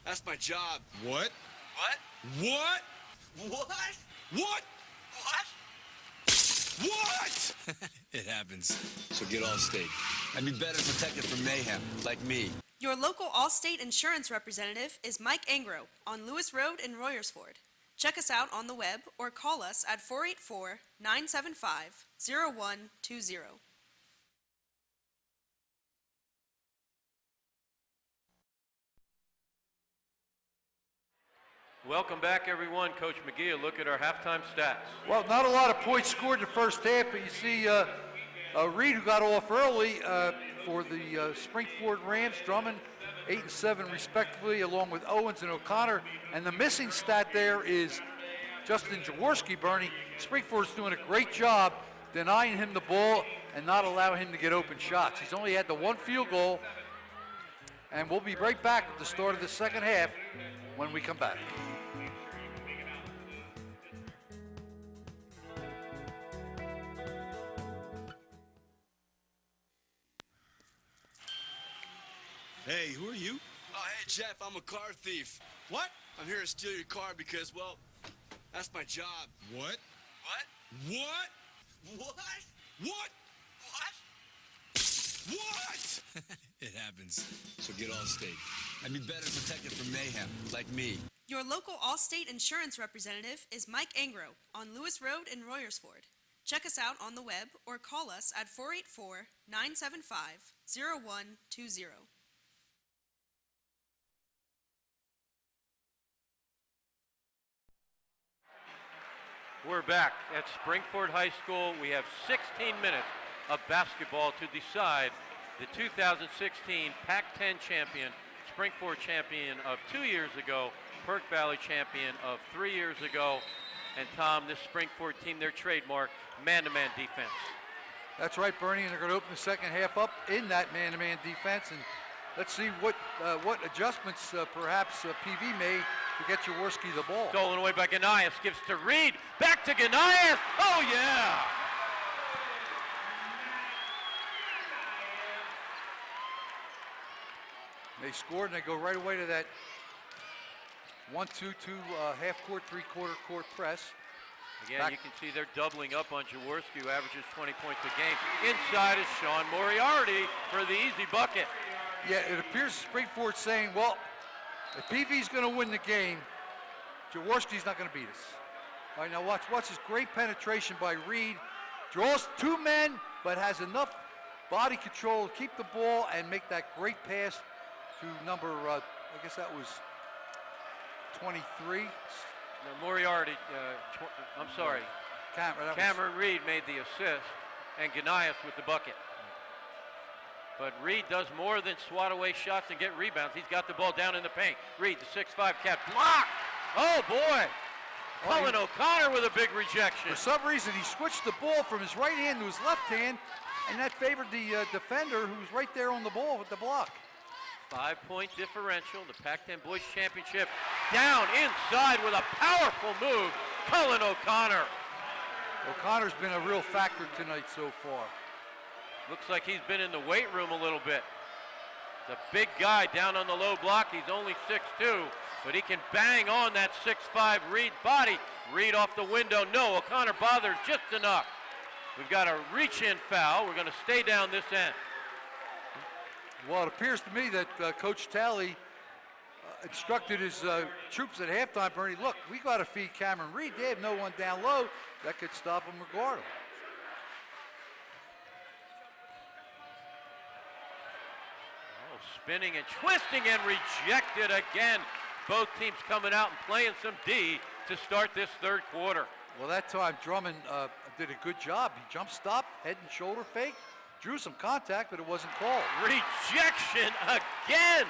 Speaker 23: that's my job.
Speaker 22: What?
Speaker 23: What?
Speaker 22: What?
Speaker 23: What?
Speaker 22: What?
Speaker 23: What? What?
Speaker 22: It happens.
Speaker 23: So get Allstate. I'd be better protected from mayhem, like me.
Speaker 24: Your local Allstate insurance representative is Mike Angro on Lewis Road in Royersford. Check us out on the web or call us at 484-975-0120.
Speaker 3: Welcome back, everyone. Coach McGee, a look at our halftime stats.
Speaker 4: Well, not a lot of points scored in the first half, but you see Reed, who got off early for the Springford Rams, Drummond 8 and 7 respectively, along with Owens and O'Connor. And the missing stat there is Justin Jaworski, Bernie. Springford's doing a great job denying him the ball and not allowing him to get open shots. He's only had the one field goal, and we'll be right back at the start of the second half when we come back.
Speaker 22: Hey, who are you?
Speaker 23: Oh, hey, Jeff, I'm a car thief.
Speaker 22: What?
Speaker 23: I'm here to steal your car because, well, that's my job.
Speaker 22: What?
Speaker 23: What?
Speaker 22: What?
Speaker 23: What?
Speaker 22: What?
Speaker 23: What? What?
Speaker 22: It happens.
Speaker 23: So get Allstate. I'd be better protected from mayhem, like me.
Speaker 24: Your local Allstate insurance representative is Mike Angro on Lewis Road in Royersford. Check us out on the web or call us at 484-975-0120.
Speaker 3: We're back at Springford High School. We have 16 minutes of basketball to decide the 2016 Pac-10 champion, Springford champion of 2 years ago, Perk Valley champion of 3 years ago. And Tom, this Springford team, their trademark, man-to-man defense.
Speaker 4: That's right, Bernie, and they're going to open the second half up in that man-to-man defense. And let's see what adjustments perhaps PV made to get Jaworski the ball.
Speaker 3: Stolen away by Ganias, gives to Reed, back to Ganias, oh yeah!
Speaker 4: They scored and they go right away to that 1-2-2 half-court, three-quarter court press.
Speaker 3: Again, you can see they're doubling up on Jaworski, who averages 20 points a game. Inside is Sean Moriarty for the easy bucket.
Speaker 4: Yeah, it appears Springford's saying, well, if PV's going to win the game, Jaworski's not going to beat us. All right, now watch this great penetration by Reed. Draws two men, but has enough body control to keep the ball and make that great pass to number, I guess that was 23.
Speaker 3: No, Moriarty, I'm sorry. Cameron Reed made the assist, and Ganias with the bucket. But Reed does more than swat away shots and get rebounds. He's got the ball down in the paint. Reed, the 6'5" cat, block! Oh, boy! Cullen O'Connor with a big rejection.
Speaker 4: For some reason, he switched the ball from his right hand to his left hand, and that favored the defender who was right there on the ball with the block.
Speaker 3: 5-point differential, the Pac-10 Boys Championship. Down inside with a powerful move, Cullen O'Connor.
Speaker 4: O'Connor's been a real factor tonight so far.
Speaker 3: Looks like he's been in the weight room a little bit. The big guy down on the low block. He's only 6'2", but he can bang on that 6'5" Reed body. Reed off the window, no, O'Connor bothered just enough. We've got a reach-in foul. We're going to stay down this end.
Speaker 4: Well, it appears to me that Coach Talley instructed his troops at halftime, Bernie, look, we got to feed Cameron Reed. They have no one down low that could stop him or guard him.
Speaker 3: Oh, spinning and twisting and rejected again. Both teams coming out and playing some D to start this third quarter.
Speaker 4: Well, that time Drummond did a good job. He jump stopped, head and shoulder fake, drew some contact, but it wasn't called.
Speaker 3: Rejection again.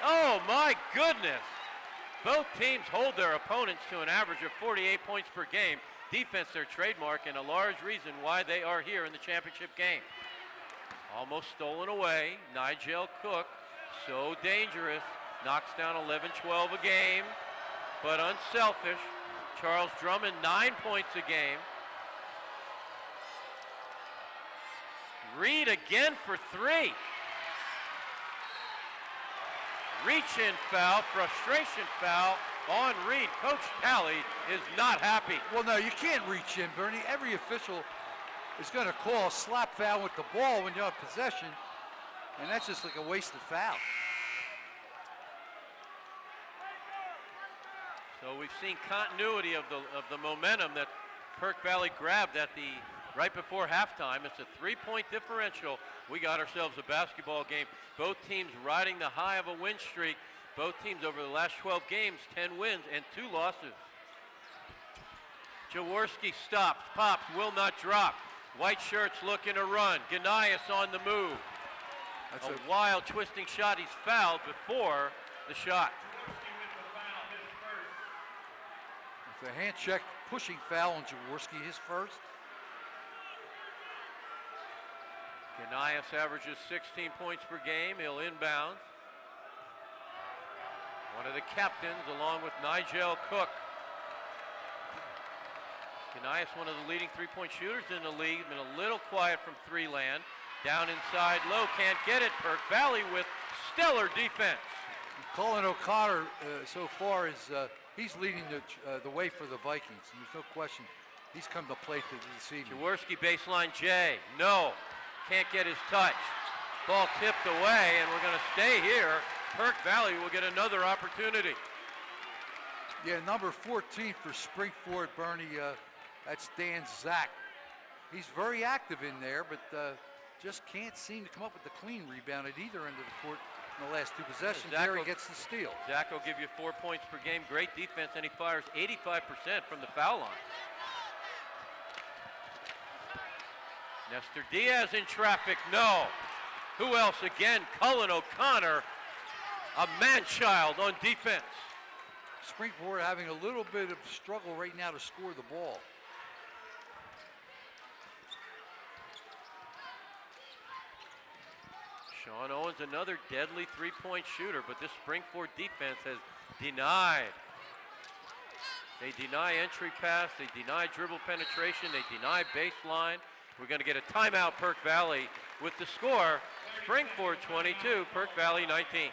Speaker 3: Oh my goodness. Both teams hold their opponents to an average of 48 points per game. Defense their trademark and a large reason why they are here in the championship game. Almost stolen away. Nigel Cook, so dangerous. Knocks down 11-12 a game, but unselfish. Charles Drummond, 9 points a game. Reed again for 3. Reach-in foul, frustration foul on Reed. Coach Talley is not happy.
Speaker 4: Well, no, you can't reach in, Bernie. Every official is going to call a slap foul with the ball when you're in possession, and that's just like a wasted foul.
Speaker 3: So we've seen continuity of the momentum that Perk Valley grabbed at the right before halftime. It's a 3-point differential. We got ourselves a basketball game. Both teams riding the high of a win streak. Both teams over the last 12 games, 10 wins and 2 losses. Jaworski stops, pops, will not drop. White shirts looking to run. Ganias on the move. That's a wild twisting shot. He's fouled before the shot.
Speaker 4: It's a hand check pushing foul on Jaworski, his first.
Speaker 3: Ganias averages 16 points per game. He'll inbound. One of the captains along with Nigel Cook. Ganias, one of the leading three-point shooters in the league, been a little quiet from three land. Down inside low, can't get it. Perk Valley with stellar defense.
Speaker 4: Colin O'Connor so far is he's leading the way for the Vikings. And there's no question he's come to play this evening.
Speaker 3: Jaworski baseline J, no, can't get his touch. Ball tipped away, and we're going to stay here. Perk Valley will get another opportunity.
Speaker 4: Yeah, number 14 for Springford, Bernie, that's Dan Zach. He's very active in there, but just can't seem to come up with the clean rebound at either end of the court in the last two possessions. There he gets the steal.
Speaker 3: Zach will give you 4 points per game, great defense, and he fires 85% from the foul line. Nestor Diaz in traffic, no. Who else again? Cullen O'Connor, a man-child on defense.
Speaker 4: Springford having a little bit of struggle right now to score the ball.
Speaker 3: Sean Owens, another deadly three-point shooter, but this Springford defense has denied. They deny entry pass, they deny dribble penetration, they deny baseline. We're going to get a timeout, Perk Valley, with the score, Springford 22, Perk Valley 19.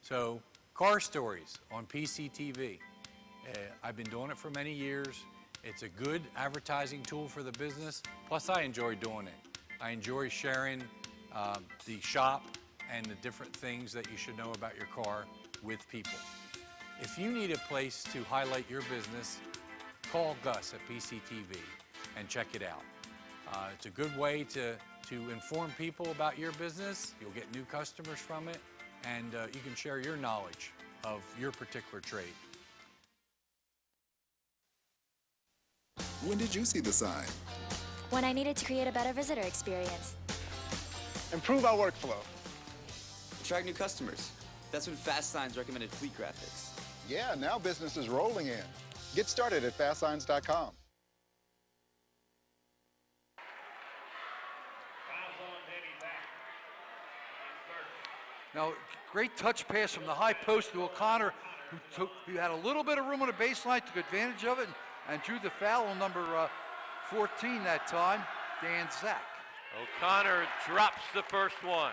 Speaker 2: So, car stories on PCTV. I've been doing it for many years. It's a good advertising tool for the business. Plus, I enjoy doing it. I enjoy sharing the shop and the different things that you should know about your car with people. If you need a place to highlight your business, call Gus at PCTV and check it out. It's a good way to inform people about your business. You'll get new customers from it, and you can share your knowledge of your particular trade.
Speaker 5: When did you see the sign?
Speaker 7: When I needed to create a better visitor experience.
Speaker 8: Improve our workflow.
Speaker 25: Attract new customers. That's when Fast Signs recommended Fleet Graphics.
Speaker 5: Yeah, now business is rolling in. Get started at fastsigns.com.
Speaker 4: Now, great touch pass from the high post to O'Connor, who had a little bit of room on the baseline, took advantage of it, and drew the foul on number 14 that time, Dan Zach.
Speaker 3: O'Connor drops the first one.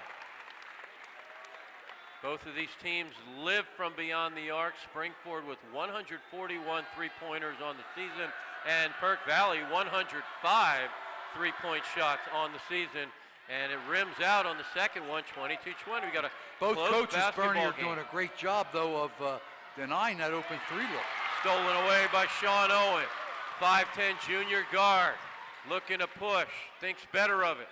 Speaker 3: Both of these teams live from beyond the arc. Springford with 141 three-pointers on the season, and Perk Valley 105 three-point shots on the season. And it rims out on the second one, 22-20. We got a
Speaker 4: Both
Speaker 3: close
Speaker 4: coaches, Bernie,
Speaker 3: basketball
Speaker 4: are
Speaker 3: game.
Speaker 4: doing a great job, though, of denying that open three look.
Speaker 3: Stolen away by Sean Owen, 5'10" junior guard, looking to push, thinks better of it.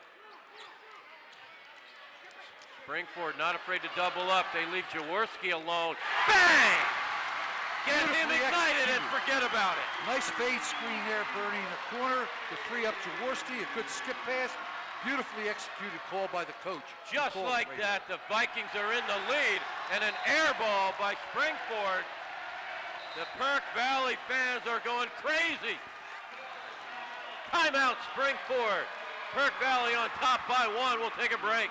Speaker 3: Springford not afraid to double up. They leave Jaworski alone. Bang! Get him excited and forget about it.
Speaker 4: Nice fade screen there, Bernie, in the corner to free up Jaworski. A good skip pass. Beautifully executed call by the coach.
Speaker 3: Just like that, the Vikings are in the lead, and an air ball by Springford. The Perk Valley fans are going crazy. Timeout, Springford. Perk Valley on top by 1. We'll take a break.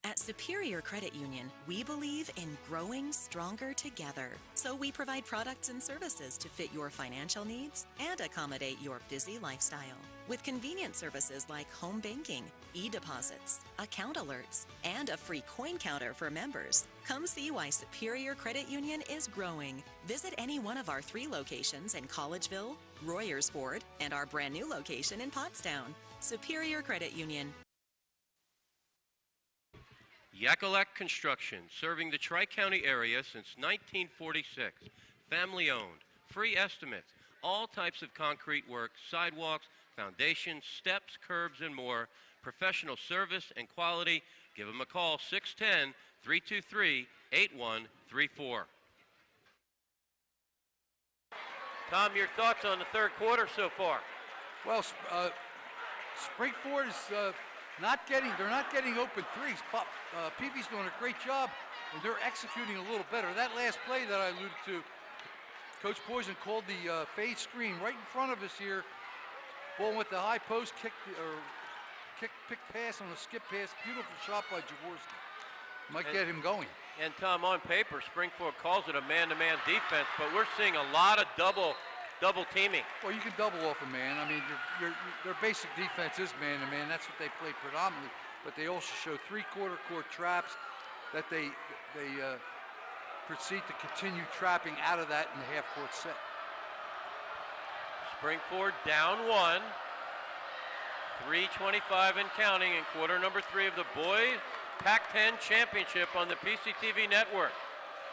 Speaker 15: At Superior Credit Union, we believe in growing stronger together. So we provide products and services to fit your financial needs and accommodate your busy lifestyle. With convenient services like home banking, e-deposits, account alerts, and a free coin counter for members. Come see why Superior Credit Union is growing. Visit any one of our 3 locations in Collegeville, Royersford, and our brand new location in Pottstown. Superior Credit Union.
Speaker 3: Yakalak Construction, serving the Tri-County area since 1946. Family owned, free estimates, all types of concrete work, sidewalks, foundations, steps, curbs, and more. Professional service and quality. Give them a call, 610-323-8134. Tom, your thoughts on the third quarter so far?
Speaker 4: Well, Springford is they're not getting open threes. Peavy's doing a great job, and they're executing a little better. That last play that I alluded to, Coach Poison called the fade screen right in front of us here. Ball went to high post, pick pass on a skip pass. Beautiful shot by Jaworski. Might get him going.
Speaker 3: And Tom, on paper, Springford calls it a man-to-man defense, but we're seeing a lot of double teaming.
Speaker 4: Well, you can double off a man. I mean, their basic defense is man-to-man. That's what they play predominantly. But they also show 3/4 court traps that they proceed to continue trapping out of that in the half-court set.
Speaker 3: Springford down 1. 3:25 and counting in quarter number 3 of the boys Pac-10 championship on the PCTV network.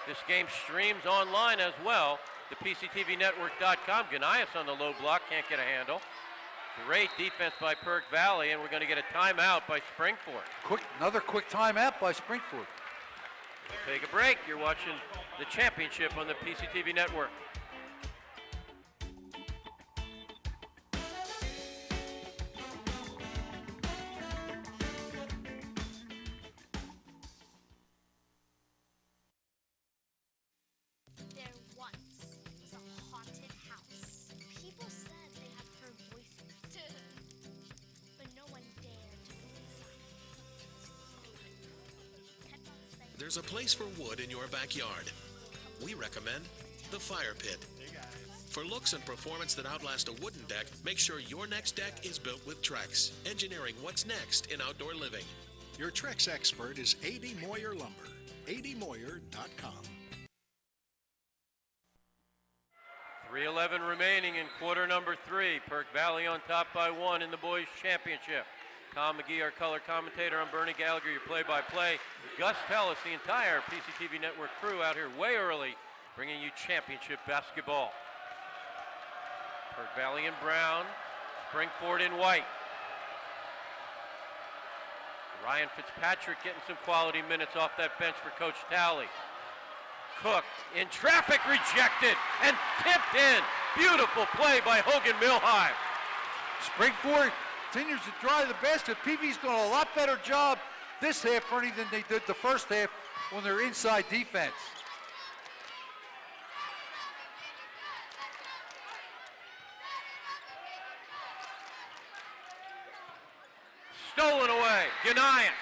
Speaker 3: This game streams online as well. The PCTVnetwork.com. Ganias on the low block, can't get a handle. Great defense by Perk Valley, and we're going to get a timeout by Springford.
Speaker 4: Another quick timeout by Springford.
Speaker 3: We'll take a break. You're watching the championship on the PCTV network.
Speaker 19: There's a place for wood in your backyard. We recommend the Fire Pit. For looks and performance that outlast a wooden deck, make sure your next deck is built with Trex, engineering what's next in outdoor living.
Speaker 20: Your Trex expert is A.D. Moyer Lumber. admoyer.com.
Speaker 3: 3:11 remaining in quarter number 3. Perk Valley on top by 1 in the boys championship. Tom McGee, our color commentator. I'm Bernie Gallagher, your play-by-play. Gus Tellis, the entire PCTV network crew out here way early, bringing you championship basketball. Perk Valley in brown, Springford in white. Ryan Fitzpatrick getting some quality minutes off that bench for Coach Talley. Cook in traffic, rejected and tipped in. Beautiful play by Hogan Milheim.
Speaker 4: Springford continues to drive the basket. Peavy's doing a lot better job this half, Bernie, than they did the first half. on their inside defense.
Speaker 3: Stolen away. Ghanaian.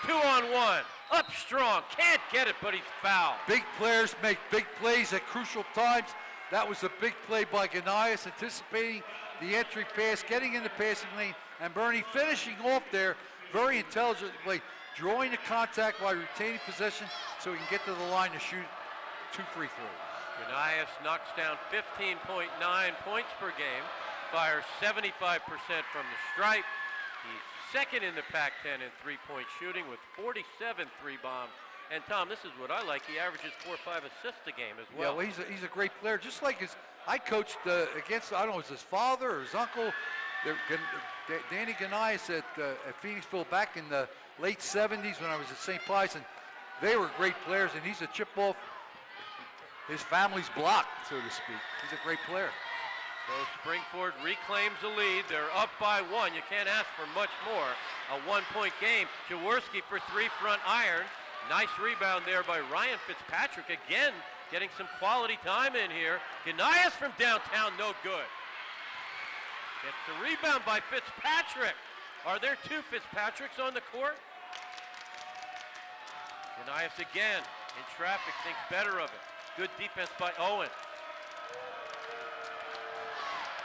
Speaker 3: 2-on-1. Up strong. Can't get it, but he's fouled.
Speaker 4: Big players make big plays at crucial times. That was a big play by Ghanaian, anticipating the entry pass, getting in the passing lane, and Bernie finishing off there very intelligently, drawing the contact while retaining possession so he can get to the line to shoot 2 free throws.
Speaker 3: Ghanaian knocks down 15.9 points per game, fires 75% from the stripe. He's second in the Pac-10 in three-point shooting with 47 three bombs. And Tom, this is what I like. He averages 4 or 5 assists a game as well.
Speaker 4: Yeah, well, he's a great player. Just like I coached against, I don't know, it was his father or his uncle, Danny Ghanaian at Phoenixville back in the late 70s when I was at St. Pius, and they were great players, and he's a chip off his family's block, so to speak. He's a great player.
Speaker 3: So Springford reclaims the lead. They're up by 1. You can't ask for much more. A 1-point game. Jaworski for 3 front iron. Nice rebound there by Ryan Fitzpatrick. Again, getting some quality time in here. Ghanaian from downtown, no good. Gets the rebound by Fitzpatrick. Are there 2 Fitzpatricks on the court? Ghanaian again in traffic, thinks better of it. Good defense by Owen.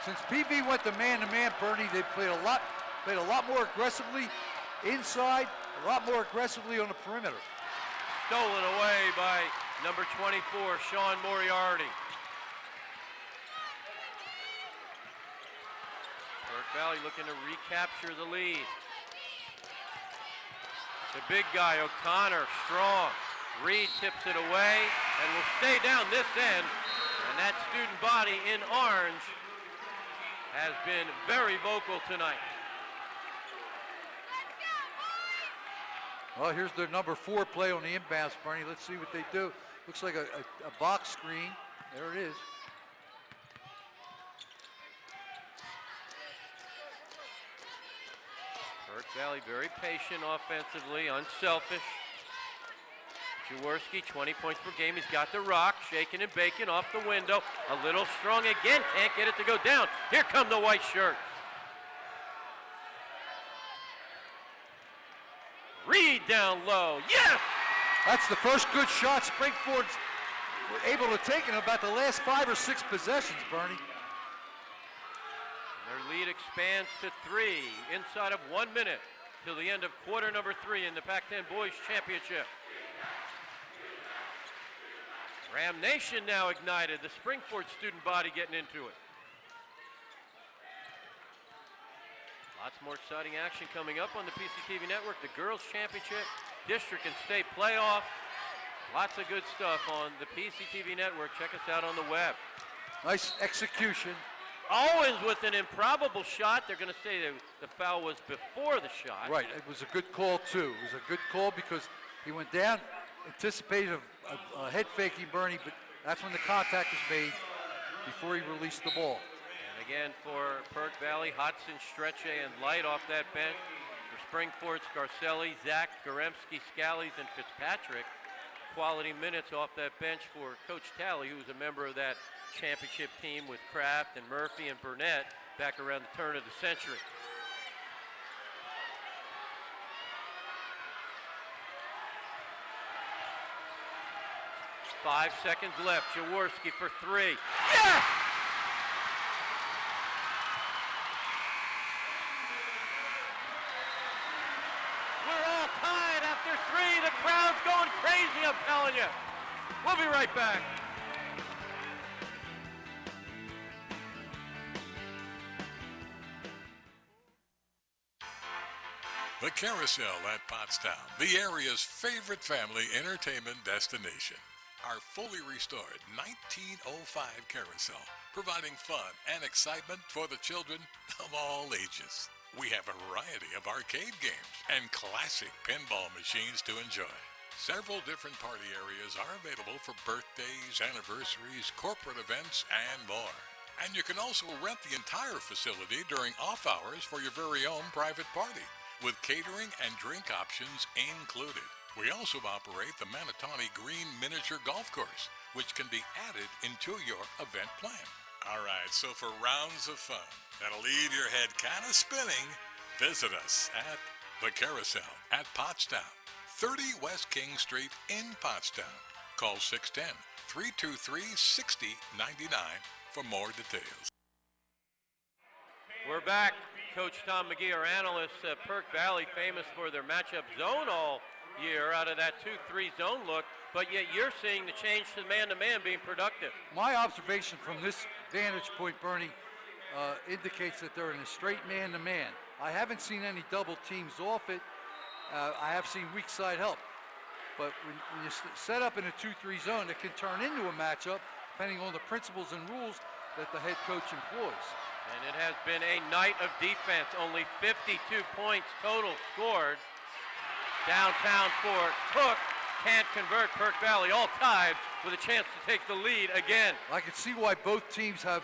Speaker 4: Since PV went to man-to-man, Bernie, they played a lot more aggressively inside, a lot more aggressively on the perimeter.
Speaker 3: Stolen away by number 24, Sean Moriarty. Burke Valley looking to recapture the lead. The big guy, O'Connor, strong. Reed tips it away and will stay down this end. And that student body in orange has been very vocal tonight.
Speaker 4: Well, here's their number 4 play on the inbounds, Bernie. Let's see what they do. Looks like a box screen. There it is.
Speaker 3: Burke Valley very patient offensively, unselfish. Jaworski, 20 points per game. He's got the rock, shaking and baking off the window. A little strong again, can't get it to go down. Here come the white shirts. Reed down low, yes!
Speaker 4: That's the first good shot Springford's able to take in about the last 5 or 6 possessions, Bernie.
Speaker 3: Their lead expands to 3 inside of 1 minute till the end of quarter number 3 in the Pac-10 Boys Championship. Ram Nation now ignited, the Springford student body getting into it. Lots more exciting action coming up on the PCTV network. The Girls Championship, District and State Playoff. Lots of good stuff on the PCTV network. Check us out on the web.
Speaker 4: Nice execution.
Speaker 3: Owens with an improbable shot. They're going to say the foul was before the shot.
Speaker 4: Right, it was a good call too. It was a good call because he went down, anticipated a head faking Bernie, but that's when the contact was made before he released the ball.
Speaker 3: And again for Burke Valley, Hodson, Stretche, and Light off that bench. For Springford, Scarcelli, Zach, Garemski, Scallies, and Fitzpatrick. Quality minutes off that bench for Coach Talley, who was a member of that championship team with Kraft and Murphy and Burnett back around the turn of the century. Five seconds left. Jaworski for 3. Yes! We're all tied after 3. The crowd's going crazy, I'm telling you. We'll be right back.
Speaker 6: The Carousel at Pottstown, the area's favorite family entertainment destination. Our fully restored 1905 Carousel, providing fun and excitement for the children of all ages. We have a variety of arcade games and classic pinball machines to enjoy. Several different party areas are available for birthdays, anniversaries, corporate events, and more. And you can also rent the entire facility during off hours for your very own private party, with catering and drink options included. We also operate the Manatawny Green Miniature Golf Course, which can be added into your event plan. All right, so for rounds of fun that'll leave your head kind of spinning, visit us at the Carousel at Pottstown, 30 West King Street in Pottstown. Call 610-323-6099 for more details.
Speaker 3: We're back. Coach Tom McGee, our analyst at Perk Valley, famous for their matchup zone all year out of that 2-3 zone look, but yet you're seeing the change to man-to-man being productive.
Speaker 4: My observation from this vantage point, Bernie, indicates that they're in a straight man-to-man. I haven't seen any double teams off it. I have seen weak side help. But when you set up in a 2-3 zone, it can turn into a matchup depending on the principles and rules that the head coach employs.
Speaker 3: And it has been a night of defense. Only 52 points total scored. Downtown for Cook. Can't convert. Perk Valley all tied with a chance to take the lead again.
Speaker 4: I can see why both teams have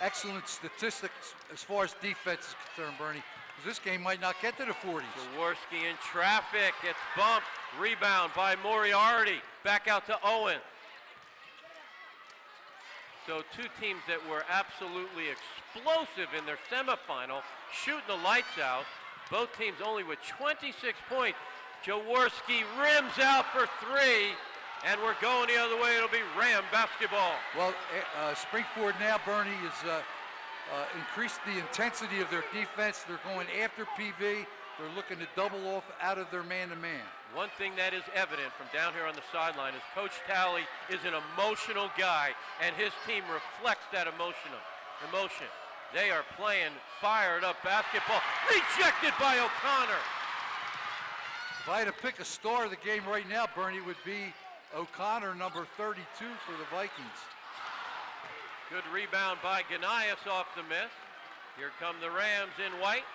Speaker 4: excellent statistics as far as defense is concerned, Bernie. Because this game might not get to the 40s.
Speaker 3: Jaworski in traffic. Gets bumped. Rebound by Moriarty. Back out to Owen. So two teams that were absolutely explosive in their semifinal, shooting the lights out. Both teams only with 26 points. Jaworski rims out for three, and we're going the other way. It'll be Ram basketball.
Speaker 4: Well, Springford now, Bernie, is increased the intensity of their defense. They're going after PV. They're looking to double off out of their man-to-man.
Speaker 3: One thing that is evident from down here on the sideline is Coach Talley is an emotional guy, and his team reflects that emotion. They are playing fired up basketball. Rejected by O'Connor.
Speaker 4: If I had to pick a star of the game right now, Bernie, would be O'Connor, number 32 for the Vikings.
Speaker 3: Good rebound by Ganias off the miss. Here come the Rams in white.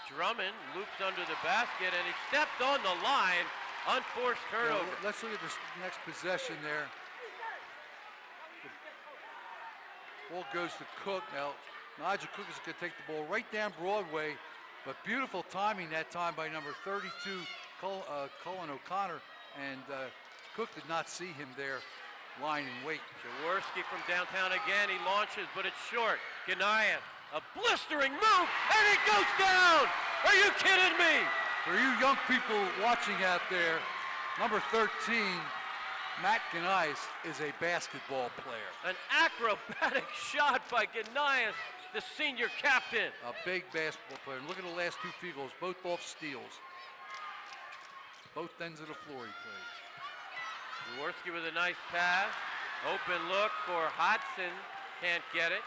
Speaker 3: Drummond loops under the basket, and he stepped on the line. Unforced turnover.
Speaker 4: Yeah, let's look at this next possession there. The ball goes to Cook. Now, Nigel Cook is going to take the ball right down Broadway, but beautiful timing that time by number 32, Cullen O'Connor, and Cook did not see him there lying in wait.
Speaker 3: Jaworski from downtown again. He launches, but it's short. Ganias. A blistering move, and it goes down! Are you kidding me?
Speaker 4: For you young people watching out there, number 13, Matt Ganias, is a basketball player.
Speaker 3: An acrobatic shot by Ganias, the senior captain.
Speaker 4: A big basketball player. And look at the last two field goals, both off steals. Both ends of the floor he plays.
Speaker 3: Jaworski with a nice pass. Open look for Hodson. Can't get it.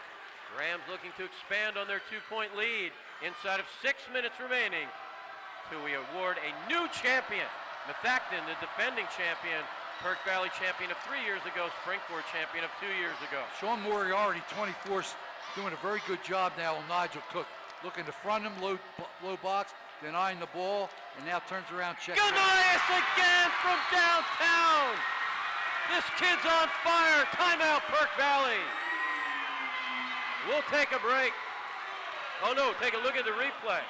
Speaker 3: Rams looking to expand on their 2-point lead inside of 6 minutes remaining till we award a new champion. Methacton, the defending champion, Perk Valley champion of 3 years ago, Springford champion of 2 years ago.
Speaker 4: Sean Moriarty, 24, doing a very good job now on Nigel Cook. Looking to front him, low box, denying the ball, and now turns around, checks.
Speaker 3: Ganias again from downtown! This kid's on fire. Timeout, Perk Valley. We'll take a break. Oh no, take a look at the replay.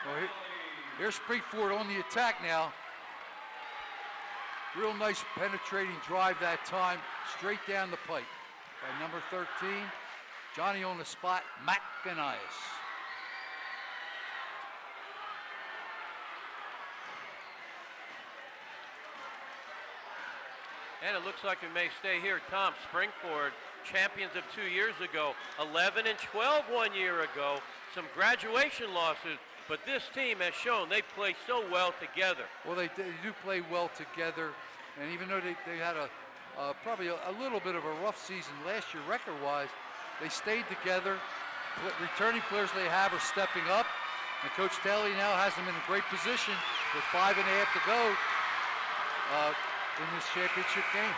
Speaker 4: Well, here's Springford on the attack now. Real nice penetrating drive that time, straight down the pipe by number 13, Johnny on the spot, Matt Ganias.
Speaker 3: And it looks like we may stay here. Tom, Springford, champions of 2 years ago, 11 and 12 1 year ago. Some graduation losses, but this team has shown they play so well together.
Speaker 4: Well, they do play well together, and even though they had probably a little bit of a rough season last year record-wise, they stayed together. Returning players they have are stepping up, and Coach Talley now has them in a great position with 5.5 to go in this championship game.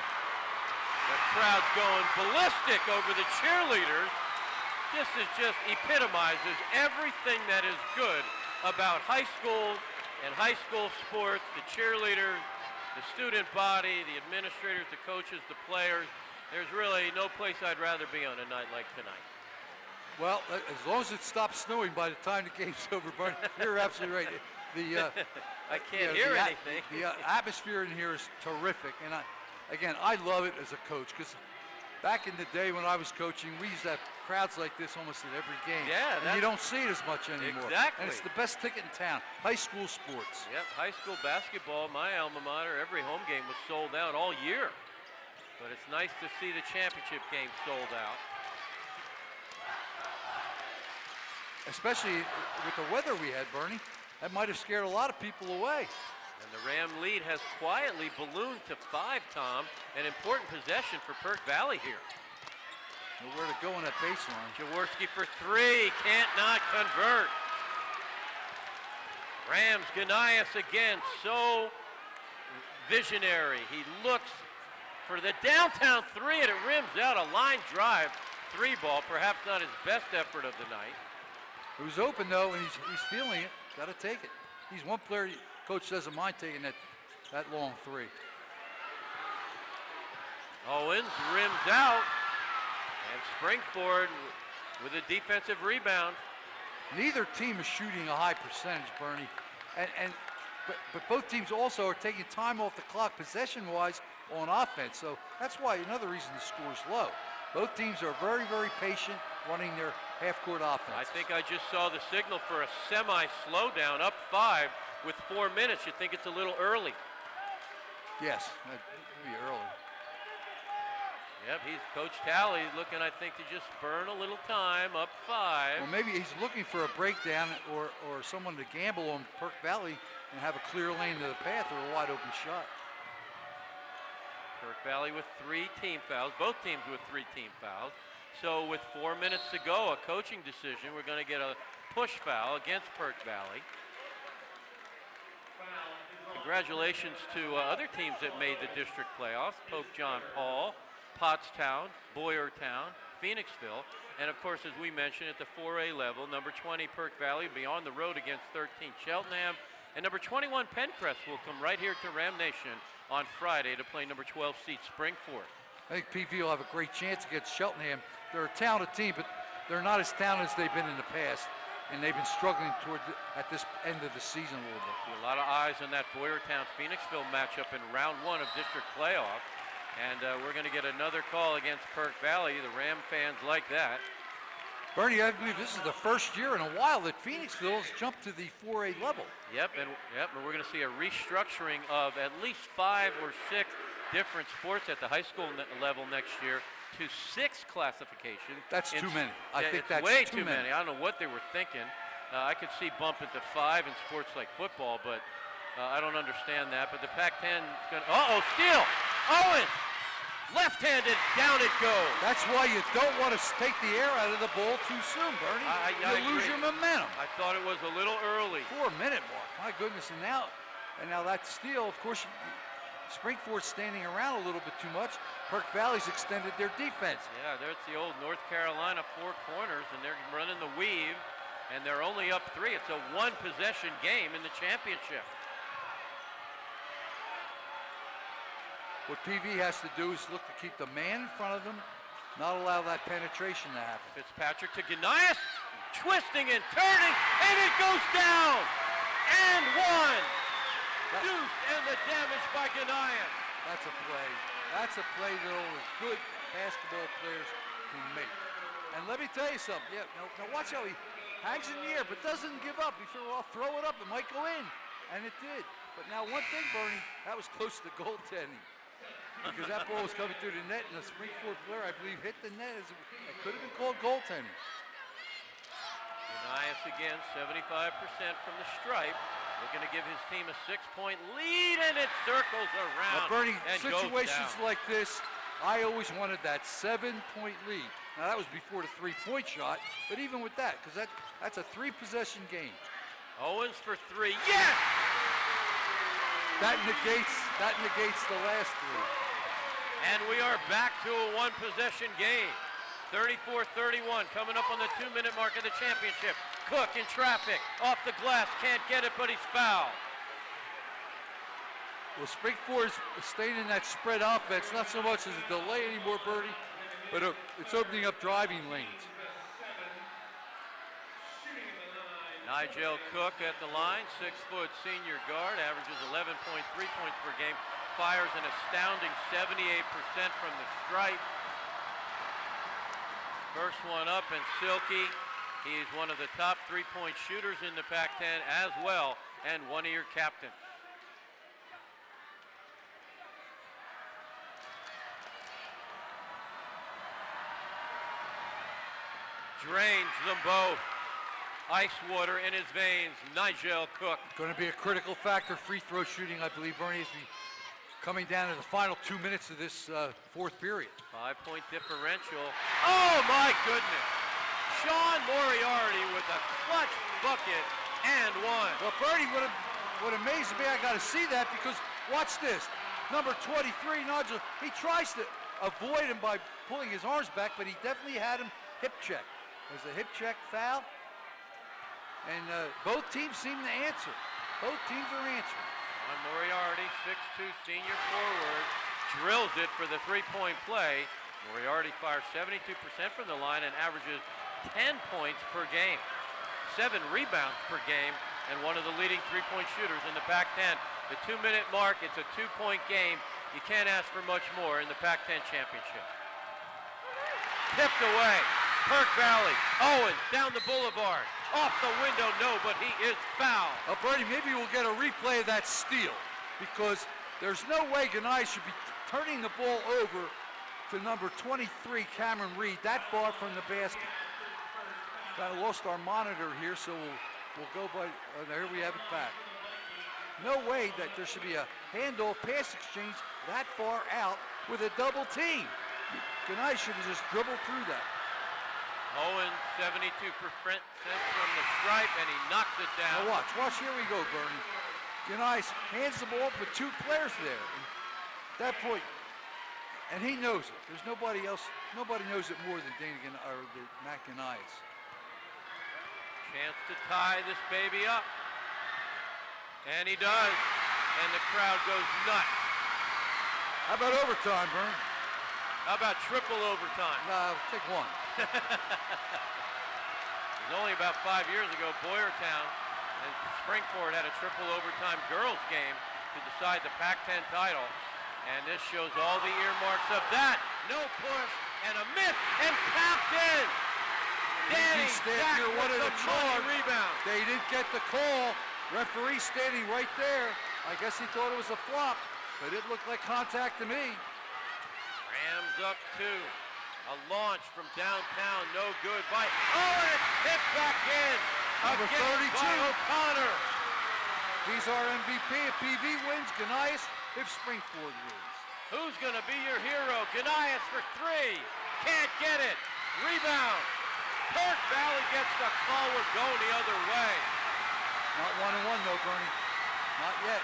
Speaker 3: The crowd's going ballistic over the cheerleaders. This just epitomizes everything that is good about high school and high school sports, the cheerleaders, the student body, the administrators, the coaches, the players. There's really no place I'd rather be on a night like tonight.
Speaker 4: Well, as long as it stops snowing by the time the game's over, Bernie, you're absolutely right.
Speaker 9: I can't hear anything.
Speaker 4: The atmosphere in here is terrific, and I love it as a coach because back in the day when I was coaching, we used to have crowds like this almost at every game.
Speaker 9: Yeah,
Speaker 4: and you don't see it as much anymore.
Speaker 9: Exactly.
Speaker 4: And it's the best ticket in town. High school sports.
Speaker 9: Yep, high school basketball, my alma mater, every home game was sold out all year. But it's nice to see the championship game sold out.
Speaker 4: Especially with the weather we had, Bernie. That might have scared a lot of people away.
Speaker 9: And the Ram lead has quietly ballooned to 5, Tom. An important possession for Perk Valley here.
Speaker 4: Where to go on that baseline.
Speaker 9: Jaworski for 3, can't not convert. Rams, Ganias again, so visionary. He looks for the downtown 3 and it rims out a line drive 3 ball, perhaps not his best effort of the night.
Speaker 4: It was open though, and he's feeling it. Got to take it. He's one player, coach doesn't mind taking that long 3.
Speaker 9: Owens rims out, and Springford with a defensive rebound.
Speaker 4: Neither team is shooting a high percentage, Bernie, but both teams also are taking time off the clock possession-wise on offense. So that's why another reason the score is low. Both teams are very, very patient running their half-court offense.
Speaker 9: I think I just saw the signal for a semi-slowdown, up 5 with 4 minutes. You think it's a little early?
Speaker 4: Yes, that'd be early.
Speaker 9: Yep, Coach Talley looking, I think, to just burn a little time, up 5.
Speaker 4: Well, maybe he's looking for a breakdown or someone to gamble on Perk Valley and have a clear lane to the path or a wide-open shot.
Speaker 9: Perk Valley with 3 team fouls, both teams with 3 team fouls. So with 4 minutes to go, a coaching decision, we're going to get a push foul against Perk Valley. Congratulations to other teams that made the district playoffs: Pope John Paul, Pottstown, Boyertown, Phoenixville, and of course, as we mentioned, at the 4A level, number 20 Perk Valley will be on the road against 13 Cheltenham, and number 21 Pencrest will come right here to Ram Nation on Friday to play number 12 seed Springford.
Speaker 4: I think PV will have a great chance against Cheltenham. They're a talented team, but they're not as talented as they've been in the past, and they've been struggling at this end of the season a little bit.
Speaker 9: A lot of eyes on that Boyertown-Phoenixville matchup in round 1 of district playoff, and we're going to get another call against Perk Valley. The Ram fans like that.
Speaker 4: Bernie, I believe this is the first year in a while that Phoenixville has jumped to the 4A level.
Speaker 9: Yep, and we're going to see a restructuring of at least 5 or 6 different sports at the high school level next year to 6 classifications.
Speaker 4: That's too many. I think that's
Speaker 9: way too many. I don't know what they were thinking. I could see bump it to 5 in sports like football, but I don't understand that. But the Pac-10 is going to, steal! Owen! Left-handed, down it goes.
Speaker 4: That's why you don't want to take the air out of the ball too soon, Bernie.
Speaker 9: I
Speaker 4: you lose your momentum.
Speaker 9: I thought it was a little early.
Speaker 4: 4-minute mark, my goodness. And now that steal, of course, Springford's standing around a little bit too much. Perk Valley's extended their defense.
Speaker 9: Yeah, there's the old North Carolina 4 corners, and they're running the weave, and they're only up 3. It's a 1-possession game in the championship.
Speaker 4: What PV has to do is look to keep the man in front of them, not allow that penetration to happen.
Speaker 9: Fitzpatrick to Ganias, twisting and turning, and it goes down! And 1! Deuce and the damage by Ganias.
Speaker 4: That's a play. That's a play that only good basketball players can make. And let me tell you something. Yeah, now watch how he hangs in the air, but doesn't give up. He said, well, I'll throw it up. It might go in. And it did. But now one thing, Bernie, that was close to goaltending. Because that ball was coming through the net, and the Springford player, I believe, hit the net. It could have been called goaltending.
Speaker 9: Ganias again, 75% from the stripe. Looking to give his team a 6-point lead, and it circles around.
Speaker 4: Now, Bernie,
Speaker 9: and
Speaker 4: situations
Speaker 9: goes down.
Speaker 4: like this, I always wanted that 7-point lead. Now, that was before the 3-point shot, but even with that, because that's a 3-possession game.
Speaker 9: Owens for 3. Yes!
Speaker 4: That negates the last 3.
Speaker 9: And we are back to a 1-possession game. 34-31, coming up on the 2-minute mark of the championship. Cook in traffic, off the glass, can't get it, but he's fouled.
Speaker 4: Well, Springford's staying in that spread offense, not so much as a delay anymore, Bertie, but it's opening up driving lanes.
Speaker 9: Nigel Cook at the line, 6-foot senior guard, averages 11.3 points per game, fires an astounding 78% from the stripe. First one up, and Silky, he's one of the top three-point shooters in the Pac-10 as well, and one of your captains. Drains them both. Ice water in his veins, Nigel Cook.
Speaker 4: Going to be a critical factor, free throw shooting, I believe, Bernie, as we coming down to the final 2 minutes of this fourth period.
Speaker 9: 5-point differential. Oh my goodness! Sean Moriarty with a clutch bucket and one.
Speaker 4: Well, Bernie, what amazes me, I got to see that because watch this. Number 23, Nigel, he tries to avoid him by pulling his arms back, but he definitely had him hip check. There's a hip check foul. And both teams seem to answer. Both teams are answering.
Speaker 9: On Moriarty, 6'2", senior forward, drills it for the three-point play. Moriarty fires 72% from the line and averages 10 points per game, 7 rebounds per game, and one of the leading three-point shooters in the Pac-10. The 2-minute mark, it's a 2-point game. You can't ask for much more in the Pac-10 championship. Tipped away. Perk Valley. Owens down the boulevard. Off the window, no, but he is fouled.
Speaker 4: Bernie, maybe we'll get a replay of that steal because there's no way Ganai should be turning the ball over to number 23, Cameron Reed, that far from the basket. Kind of lost our monitor here, so we'll go by, here we have it back. No way that there should be a handoff pass exchange that far out with a double team. Ganai should have just dribbled through that.
Speaker 9: Owens, 72% from the stripe, and he knocks it down.
Speaker 4: Now watch, here we go, Bernie. Ganai hands the ball with 2 players there. At that point, and he knows it. There's nobody else, nobody knows it more than Matt Ganais.
Speaker 9: Chance to tie this baby up. And he does. And the crowd goes nuts.
Speaker 4: How about overtime, Bernie?
Speaker 9: How about triple overtime?
Speaker 4: No, take one.
Speaker 9: It was only about 5 years ago, Boyertown and Springford had a triple overtime girls game to decide the Pac-10 title. And this shows all the earmarks of that. No push and a miss and tapped in. Danny Stack with the money rebound.
Speaker 4: They didn't get the call. Referee standing right there. I guess he thought it was a flop, but it looked like contact to me.
Speaker 9: Rams up 2. A launch from downtown, no good by Owen. Hit back in.
Speaker 4: Number 32.
Speaker 9: By O'Connor.
Speaker 4: He's our MVP. If PV wins, Ganais if Springford wins.
Speaker 9: Who's going to be your hero? Ganais for 3. Can't get it. Rebound. Perk Valley gets the call. We're going the other way.
Speaker 4: Not 1-1 though, Bernie. Not yet.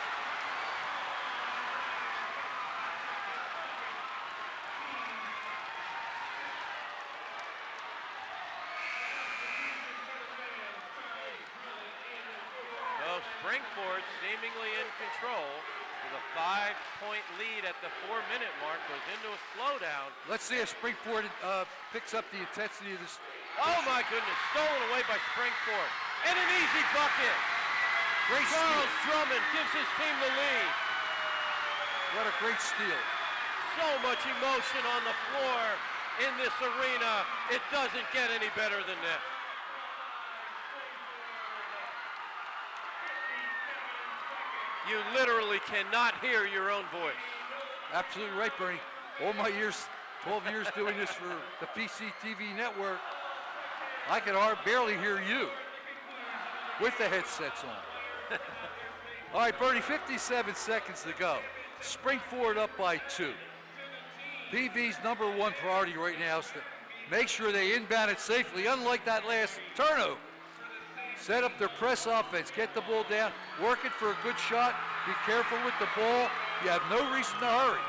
Speaker 9: Springford seemingly in control with a 5-point lead at the 4-minute mark, goes into a slowdown.
Speaker 4: Let's see if Springford picks up the intensity of this.
Speaker 9: Oh my goodness, stolen away by Springford. And an easy bucket.
Speaker 4: Great
Speaker 9: Charles
Speaker 4: steal.
Speaker 9: Drummond gives his team the lead.
Speaker 4: What a great steal.
Speaker 9: So much emotion on the floor in this arena. It doesn't get any better than this. You literally cannot hear your own voice.
Speaker 4: Absolutely right, Bernie. All my years, 12 years doing this for the PCTV network, I could barely hear you with the headsets on. All right, Bernie, 57 seconds to go. Springford up by 2. PV's #1 priority right now is to make sure they inbound it safely, unlike that last turnover. Set up their press offense, get the ball down, work it for a good shot, be careful with the ball. You have no reason to hurry.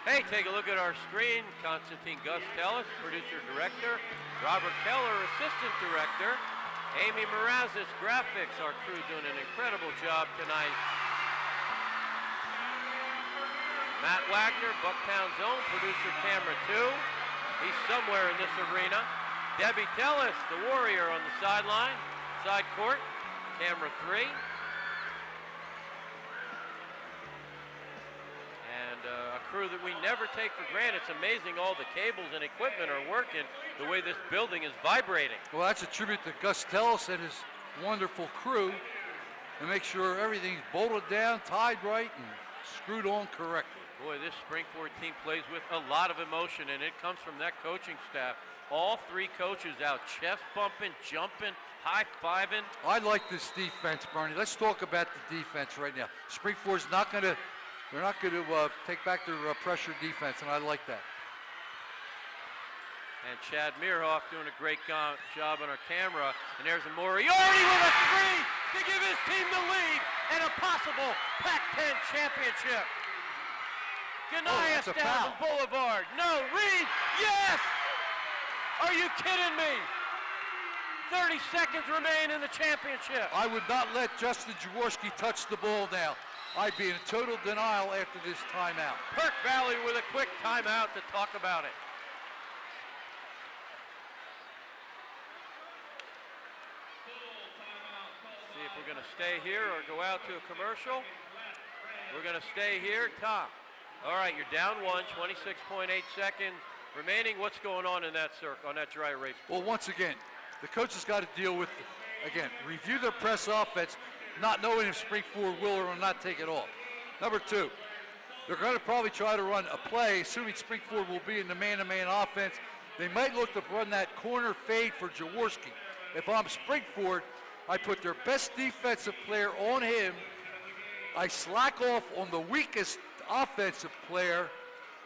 Speaker 9: Hey, take a look at our screen. Constantine Gustelis, producer-director. Robert Keller, assistant director. Amy Morazis, graphics. Our crew doing an incredible job tonight. Matt Wagner, Bucktown's own, producer camera 2. He's somewhere in this arena. Debbie Tellis, the Warrior, on the sideline. side court. Camera 3. And a crew that we never take for granted. It's amazing all the cables and equipment are working the way this building is vibrating.
Speaker 4: Well, that's a tribute to Gus Tellis and his wonderful crew to make sure everything's bolted down, tied right, and screwed on correctly.
Speaker 9: Boy, this Springford team plays with a lot of emotion, and it comes from that coaching staff. All 3 coaches out chest bumping, jumping, high-fiving.
Speaker 4: I like this defense, Bernie. Let's talk about the defense right now. Springford's not going to, they're not going to take back their pressure defense, and I like that.
Speaker 9: And Chad Meerhoff doing a great job on our camera. And there's a Moriarty with a 3 to give his team the lead and a possible Pac-10 championship. Ganias down the Boulevard. No, Reed, yes! Are you kidding me? 30 seconds remain in the championship.
Speaker 4: I would not let Justin Jaworski touch the ball now. I'd be in total denial after this timeout.
Speaker 9: Perk Valley with a quick timeout to talk about it. See if we're going to stay here or go out to a commercial. We're going to stay here, Tom. All right, you're down 1, 26.8 seconds remaining. What's going on in that circle, on that dry erase board?
Speaker 4: Well, once again, the coach has got to deal with, again, review their press offense, not knowing if Springford will or will not take it off. Number 2, they're going to probably try to run a play, assuming Springford will be in the man-to-man offense. They might look to run that corner fade for Jaworski. If I'm Springford, I put their best defensive player on him. I slack off on the weakest offensive player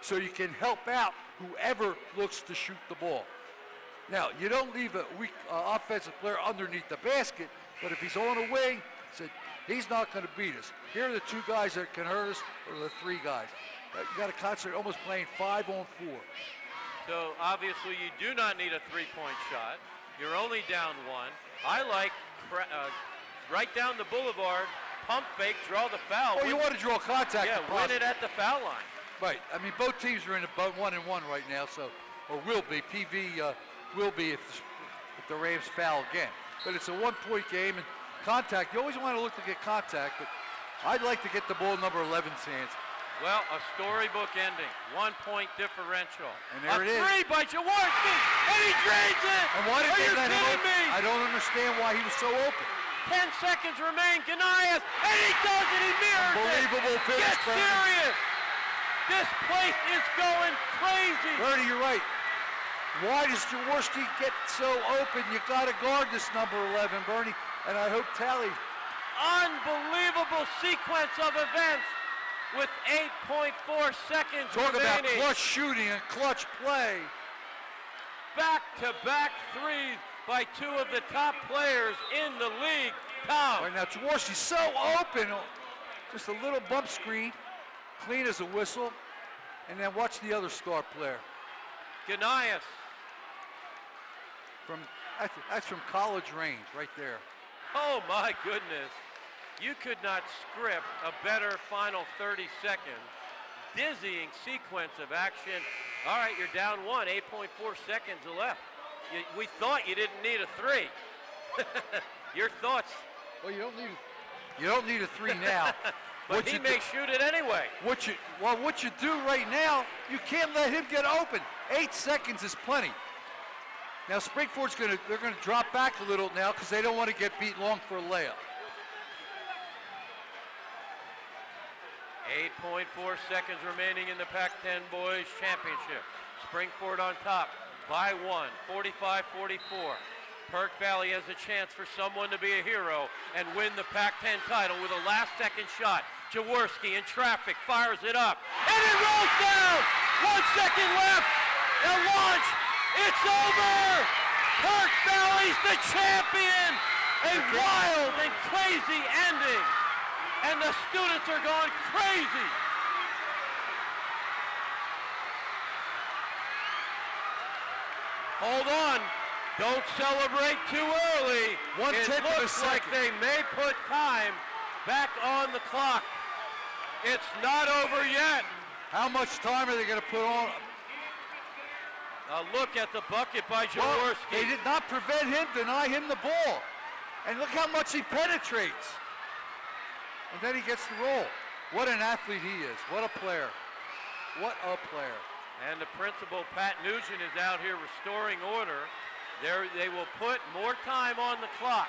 Speaker 4: so you can help out whoever looks to shoot the ball. Now, you don't leave a weak offensive player underneath the basket, but if he's on a wing, he's not going to beat us. Here are the 2 guys that can hurt us, or the 3 guys. You got to concentrate almost playing 5 on 4.
Speaker 9: So obviously you do not need a 3-point shot. You're only down 1. I like right down the boulevard, pump fake, draw the foul.
Speaker 4: Well, you want to draw contact.
Speaker 9: Yeah, win it at the foul line.
Speaker 4: Right. I mean, both teams are in about 1-1 right now, so, or will be. PV will be if the Rams foul again. But it's a 1-point game, and contact, you always want to look to get contact, but I'd like to get the ball number 11's hands.
Speaker 9: Well, a storybook ending, 1-point differential.
Speaker 4: And there it is.
Speaker 9: A 3 by Jaworski, and he drains it!
Speaker 4: And why did
Speaker 9: Are you kidding me?
Speaker 4: I don't understand why he was so open.
Speaker 9: 10 seconds remain, Ganias, and he does it, he mirrors
Speaker 4: Unbelievable
Speaker 9: it!
Speaker 4: finish,
Speaker 9: Get
Speaker 4: Bernie.
Speaker 9: serious! This place is going crazy!
Speaker 4: Bernie, you're right. Why does Jaworski get so open? You got to guard this number 11, Bernie, and I hope Tally.
Speaker 9: Unbelievable sequence of events with 8.4 seconds
Speaker 4: Talk
Speaker 9: remaining.
Speaker 4: about clutch shooting and clutch play.
Speaker 9: Back-to-back threes by 2 of the top players in the league. Tom.
Speaker 4: Right now, Jaworski's so open. Just a little bump screen, clean as a whistle. And then watch the other star player.
Speaker 9: Ganias.
Speaker 4: That's from college range right there.
Speaker 9: Oh my goodness. You could not script a better final 30 seconds. Dizzying sequence of action. All right, you're down 1, 8.4 seconds left. We thought you didn't need a 3. Your thoughts?
Speaker 4: Well, you don't need a 3 now.
Speaker 9: But he may shoot it anyway.
Speaker 4: What you do right now, you can't let him get open. 8 seconds is plenty. Now Springford's they're gonna drop back a little now because they don't want to get beat long for a layup.
Speaker 9: 8.4 seconds remaining in the Pac-10 Boys Championship. Springford on top by 1, 45-44. Perk Valley has a chance for someone to be a hero and win the Pac-10 title with a last-second shot. Jaworski in traffic fires it up, and it rolls down! 1 second left, and launch! It's over! Perk Valley's the champion! A wild and crazy ending! And the students are going crazy! Hold on. Don't celebrate too early. It looks like they may put time back on the clock. It's not over yet.
Speaker 4: How much time are they going to put on?
Speaker 9: A look at the bucket by Jaworski.
Speaker 4: Well, they did not prevent him, deny him the ball. And look how much he penetrates. And then he gets the roll. What an athlete he is. What a player. What a player.
Speaker 9: And the principal, Pat Nugent, is out here restoring order. They will put more time on the clock.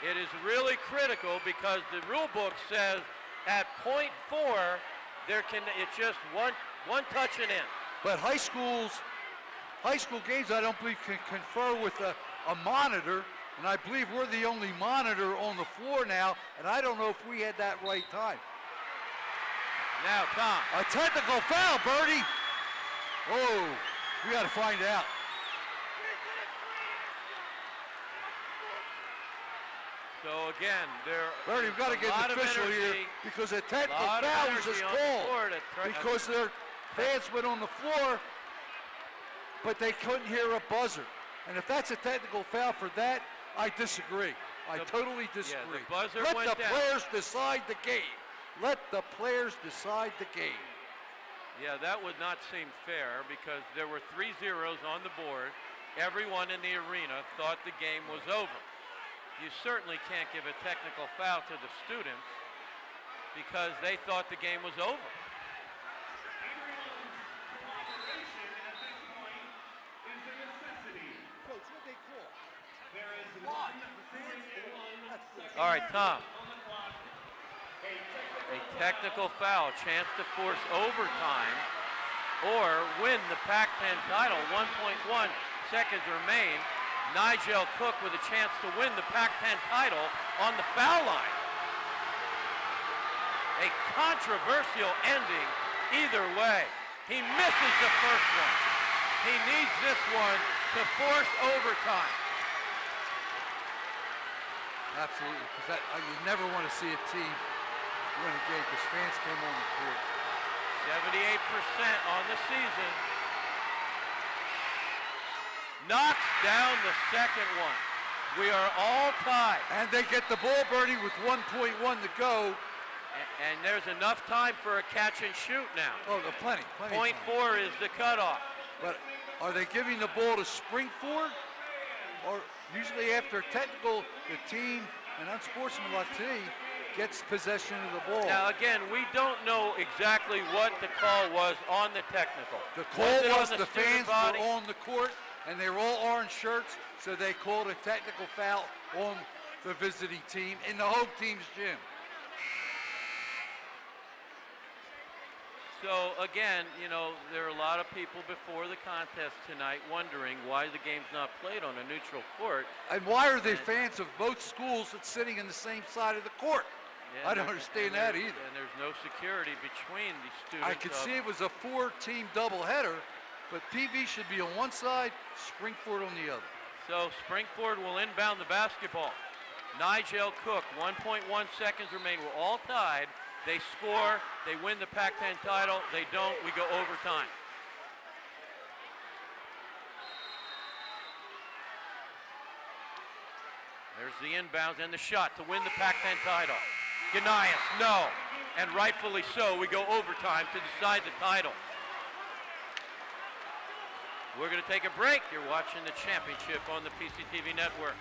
Speaker 9: It is really critical because the rule book says at .4, it's just one touch and in.
Speaker 4: But high school games, I don't believe, can confer with a monitor, and I believe we're the only monitor on the floor now, and I don't know if we had that right time.
Speaker 9: Now, Tom.
Speaker 4: A technical foul, Bertie. Oh, we got to find out.
Speaker 9: So again,
Speaker 4: Bertie, we've got to get an official here because a technical foul was just called because their fans went on the floor, but they couldn't hear a buzzer. And if that's a technical foul for that, I disagree. I totally disagree.
Speaker 9: Yeah, the buzzer
Speaker 4: Let
Speaker 9: went
Speaker 4: the players decide the game. Let the players decide the game.
Speaker 9: Yeah, that would not seem fair because there were 3 zeros on the board. Everyone in the arena thought the game was over. You certainly can't give a technical foul to the students because they thought the game was over. All right, Tom. A technical foul, chance to force overtime or win the Pac-10 title. 1.1 seconds remain. Nigel Cook with a chance to win the Pac-10 title on the foul line. A controversial ending either way. He misses the first one. He needs this one to force overtime.
Speaker 4: Absolutely, because you never want to see a team win a game because fans came on the court.
Speaker 9: 78% on the season. Knocks down the second one. We are all tied.
Speaker 4: And they get the ball, Bernie, with 1.1 to go.
Speaker 9: And there's enough time for a catch and shoot now.
Speaker 4: Oh, plenty.
Speaker 9: .4 is the cutoff.
Speaker 4: But are they giving the ball to Springford? Or usually after technical, the team, an unsportsmanlike team, gets possession of the ball.
Speaker 9: Now again, we don't know exactly what the call was on the technical.
Speaker 4: The call was
Speaker 9: the
Speaker 4: the fans
Speaker 9: body?
Speaker 4: were on the court, and they were all orange shirts, so they called a technical foul on the visiting team in the home team's gym.
Speaker 9: So again, you know, there are a lot of people before the contest tonight wondering why the game's not played on a neutral court.
Speaker 4: And why are the fans of both schools that's sitting in the same side of the court?
Speaker 9: Yeah,
Speaker 4: I don't understand that either.
Speaker 9: And there's no security between the students.
Speaker 4: I could see it was a 4-team doubleheader, but PV should be on one side, Springford on the other.
Speaker 9: So Springford will inbound the basketball. Nigel Cook, 1.1 seconds remain. We're all tied. They score, they win the Pac-10 title. They don't, we go overtime. There's the inbounds and the shot to win the Pac-10 title. Ganias, no. And rightfully so, we go overtime to decide the title. We're going to take a break. You're watching the championship on the PCTV network.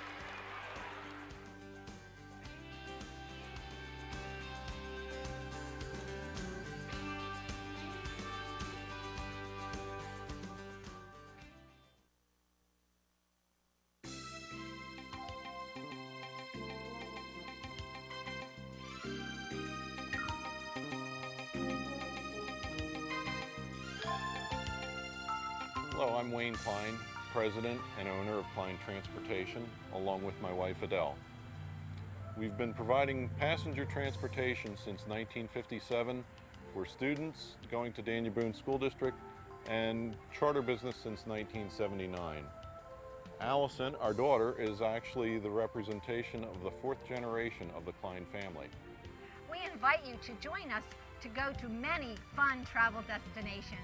Speaker 10: Hello, I'm Wayne Klein, President and owner of Klein Transportation, along with my wife Adele. We've been providing passenger transportation since 1957 for students going to Daniel Boone School District and charter business since 1979. Allison, our daughter, is actually the representation of the 4th generation of the Klein family.
Speaker 11: We invite you to join us to go to many fun travel destinations.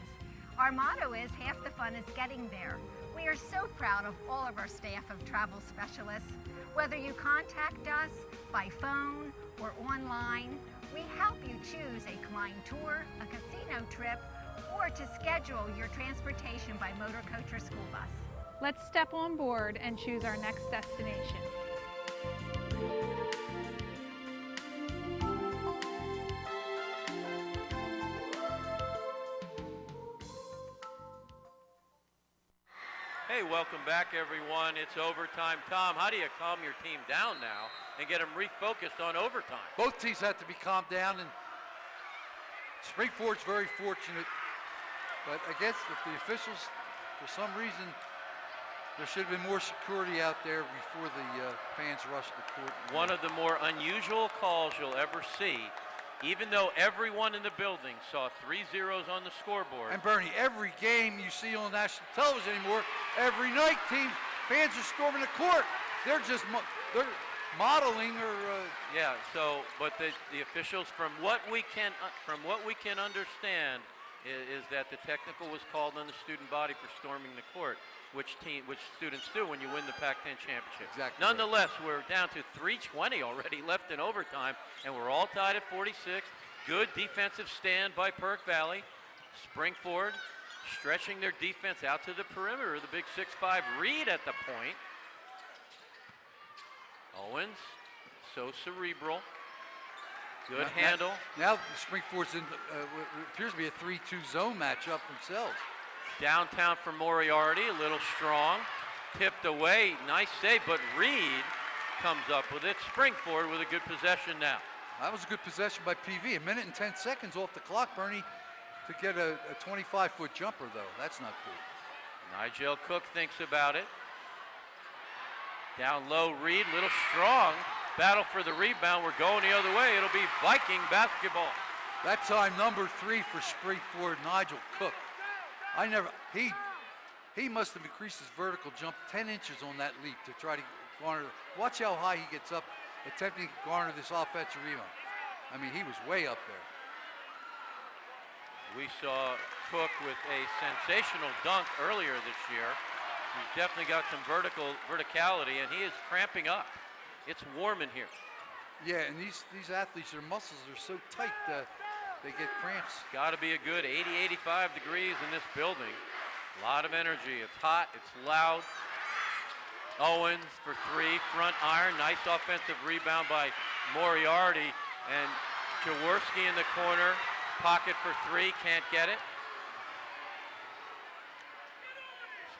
Speaker 11: Our motto is half the fun is getting there. We are so proud of all of our staff of travel specialists. Whether you contact us by phone or online, we help you choose a Klein tour, a casino trip, or to schedule your transportation by motor coach or school bus.
Speaker 12: Let's step on board and choose our next destination.
Speaker 9: Hey, welcome back, everyone. It's overtime. Tom, how do you calm your team down now and get them refocused on overtime?
Speaker 4: Both teams have to be calmed down, and Springford's very fortunate. But I guess if the officials, for some reason, there should have been more security out there before the fans rushed the court.
Speaker 9: One of the more unusual calls you'll ever see, even though everyone in the building saw 3 zeros on the scoreboard.
Speaker 4: And Bernie, every game you see on national television anymore, every night fans are storming the court. They're just they're modeling or.
Speaker 9: Yeah. So, but the officials, from what we can understand, is that the technical was called on the student body for storming the court, which students do when you win the Pac-10 championship.
Speaker 4: Exactly.
Speaker 9: Nonetheless, we're down to 3:20 already left in overtime, and we're all tied at 46. Good defensive stand by Perk Valley. Springford stretching their defense out to the perimeter. The big 6'5" Reed at the point. Owens, so cerebral. Good handle.
Speaker 4: Now Springford's in appears to be a 3-2 zone matchup themselves.
Speaker 9: Downtown for Moriarty, a little strong. Tipped away, nice save, but Reed comes up with it. Springford with a good possession now.
Speaker 4: That was a good possession by PV. 1 minute and 10 seconds off the clock, Bernie, to get a 25-foot jumper, though. That's not good.
Speaker 9: Nigel Cook thinks about it. Down low, Reed, little strong. Battle for the rebound. We're going the other way. It'll be Viking basketball.
Speaker 4: That time, number 3 for Springford, Nigel Cook. He must have increased his vertical jump 10 inches on that leap to try to garner. Watch how high he gets up, attempting to garner this offensive rebound. I mean, he was way up there.
Speaker 9: We saw Cook with a sensational dunk earlier this year. He's definitely got some verticality, and he is cramping up. It's warm in here.
Speaker 4: Yeah, and these athletes, their muscles are so tight they get cramps.
Speaker 9: Got to be a good 80, 85 degrees in this building. A lot of energy. It's hot. It's loud. Owens for 3, front iron. Nice offensive rebound by Moriarty. And Jaworski in the corner. Pocket for 3. Can't get it.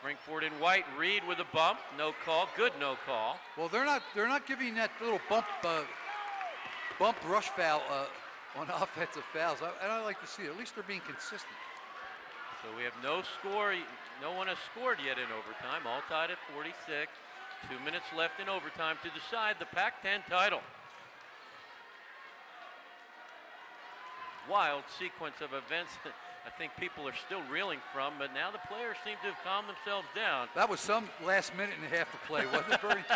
Speaker 9: Springford in white. Reed with a bump. No call. Good no call.
Speaker 4: Well, they're not giving that little bump rush foul on offensive fouls. And I like to see it. At least they're being consistent.
Speaker 9: So we have no score. No one has scored yet in overtime. All tied at 46. 2 minutes left in overtime to decide the Pac-10 title. Wild sequence of events that I think people are still reeling from, but now the players seem to have calmed themselves down.
Speaker 4: That was some last minute and a half to play, wasn't it, Bernie?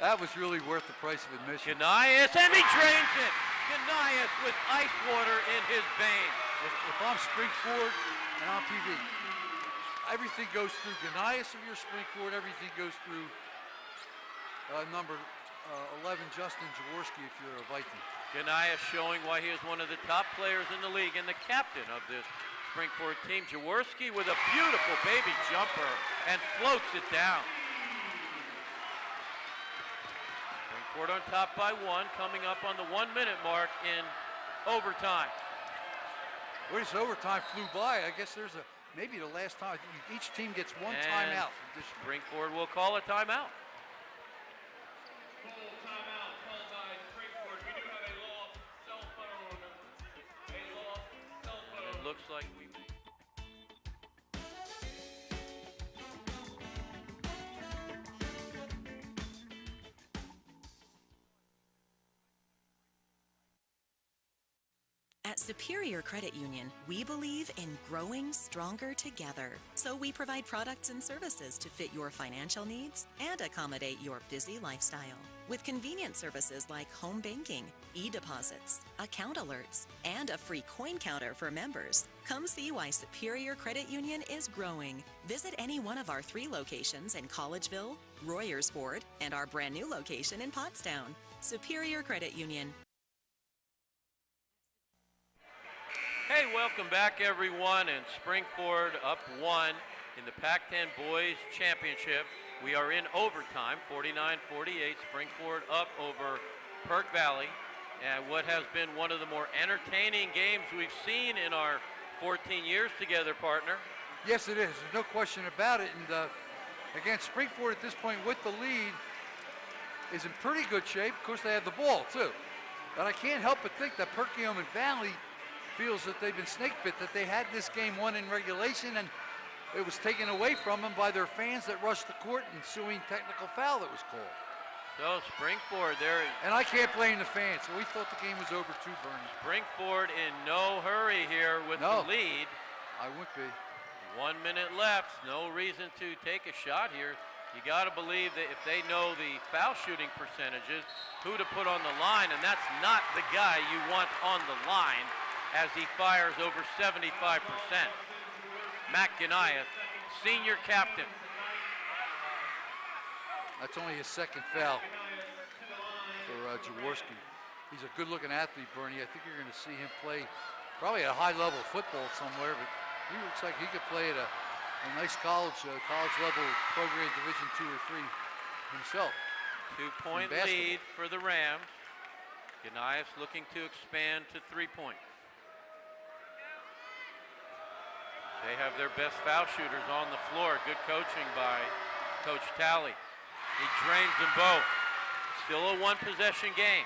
Speaker 4: That was really worth the price of admission.
Speaker 9: Ganias, and he drains it! Ganias with ice water in his veins.
Speaker 4: If I'm Springford and I'm PV, everything goes through Ganias if you're Springford, everything goes through number 11, Justin Jaworski, if you're a Viking.
Speaker 9: Ganias showing why he is one of the top players in the league and the captain of this Springford team. Jaworski with a beautiful baby jumper and floats it down. Springford on top by 1, coming up on the 1 minute mark in overtime.
Speaker 4: Well, this overtime flew by. I guess there's maybe the last time. Each team gets one timeout.
Speaker 9: Springford will call a timeout. Looks like we
Speaker 15: At Superior Credit Union, we believe in growing stronger together. So we provide products and services to fit your financial needs and accommodate your busy lifestyle. With convenient services like home banking, e-deposits, account alerts, and a free coin counter for members. Come see why Superior Credit Union is growing. Visit any one of our 3 locations in Collegeville, Royersford, and our brand new location in Pottstown. Superior Credit Union.
Speaker 9: Hey, welcome back, everyone, and Springford up 1 in the Pac-10 Boys Championship. We are in overtime, 49-48. Springford up over Perk Valley, and what has been one of the more entertaining games we've seen in our 14 years together, partner.
Speaker 4: Yes, it is. There's no question about it. And Again, Springford at this point with the lead is in pretty good shape. Of course, they have the ball too. But I can't help but think that Perkiomen Valley feels that they've been snake bit, that they had this game won in regulation and it was taken away from them by their fans that rushed the court, ensuing technical foul that was called.
Speaker 9: So Springford, there.
Speaker 4: And I can't blame the fans. So we thought the game was over too, Bernie.
Speaker 9: Springford in no hurry here with the lead.
Speaker 4: I would be.
Speaker 9: 1 minute left. No reason to take a shot here. You got to believe that if they know the foul shooting percentages, who to put on the line, and that's not the guy you want on the line as he fires over 75%. Matt Ganias, senior captain.
Speaker 4: That's only his second foul for Jaworski. He's a good-looking athlete, Bernie. I think you're going to see him play probably at a high level of football somewhere, but he looks like he could play at a nice college level program, Division II or III himself.
Speaker 9: 2-point lead for the Rams. Ganias looking to expand to 3 points. They have their best foul shooters on the floor. Good coaching by Coach Talley. He drains them both. Still a one-possession game.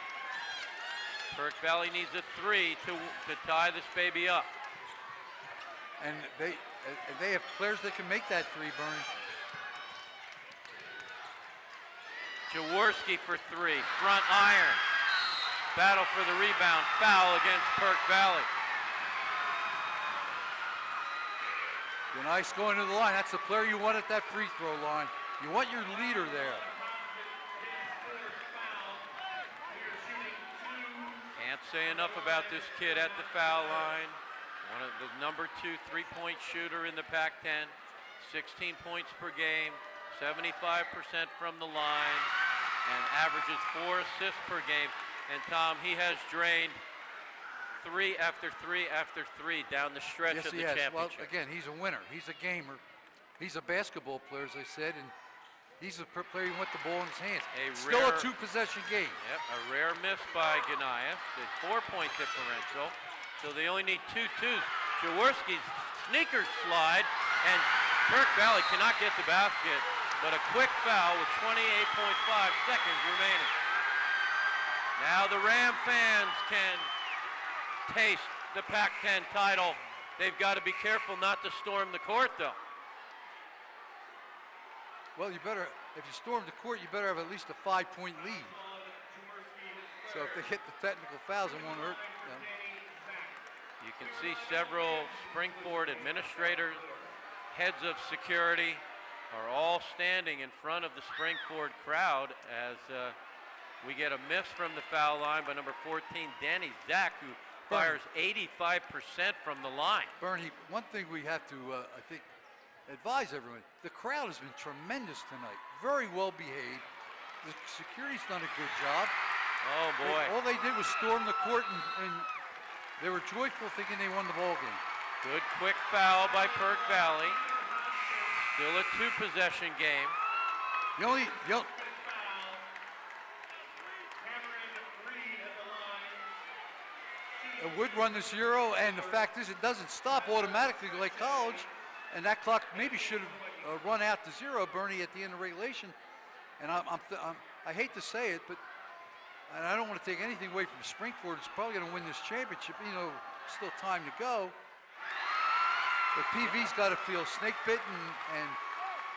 Speaker 9: Perk Valley needs a 3 to tie this baby up.
Speaker 4: And they have players that can make that 3, Bernie.
Speaker 9: Jaworski for 3, front iron. Battle for the rebound, foul against Perk Valley.
Speaker 4: Nice going to the line. That's the player you want at that free throw line. You want your leader there.
Speaker 9: Can't say enough about this kid at the foul line. One of the number 2 3-point shooter in the Pac-10. 16 points per game, 75% from the line, and averages 4 assists per game. And Tom, he has drained 3 after 3 after 3 down the stretch of the championship.
Speaker 4: Well, again, he's a winner. He's a gamer. He's a basketball player, as I said, and he's a player who want the ball in his hands. Still a 2-possession game.
Speaker 9: Yep, a rare miss by Ganias. The 4-point differential. So they only need 2 twos. Jaworski's sneakers slide, and Perk Valley cannot get the basket, but a quick foul with 28.5 seconds remaining. Now the Ram fans can taste the Pac-10 title. They've got to be careful not to storm the court, though.
Speaker 4: Well, you better, if you storm the court, you better have at least a 5-point lead. So if they hit the technical fouls, it won't hurt them.
Speaker 9: You can see several Springford administrators, heads of security, are all standing in front of the Springford crowd as we get a miss from the foul line by number 14, Danny Zach, who fires 85% from the line.
Speaker 4: Bernie, one thing we have to, I think, advise everyone, the crowd has been tremendous tonight. Very well behaved. The security's done a good job.
Speaker 9: Oh, boy.
Speaker 4: All they did was storm the court, and they were joyful thinking they won the ball game.
Speaker 9: Good quick foul by Perk Valley. Still a 2-possession game.
Speaker 4: It would run this Euro, and the fact is it doesn't stop automatically like college, and that clock maybe should have run out to 0, Bernie, at the end of regulation. And I hate to say it, but and I don't want to take anything away from Springford. It's probably going to win this championship. You know, still time to go. But PV's got to feel snake bitten, and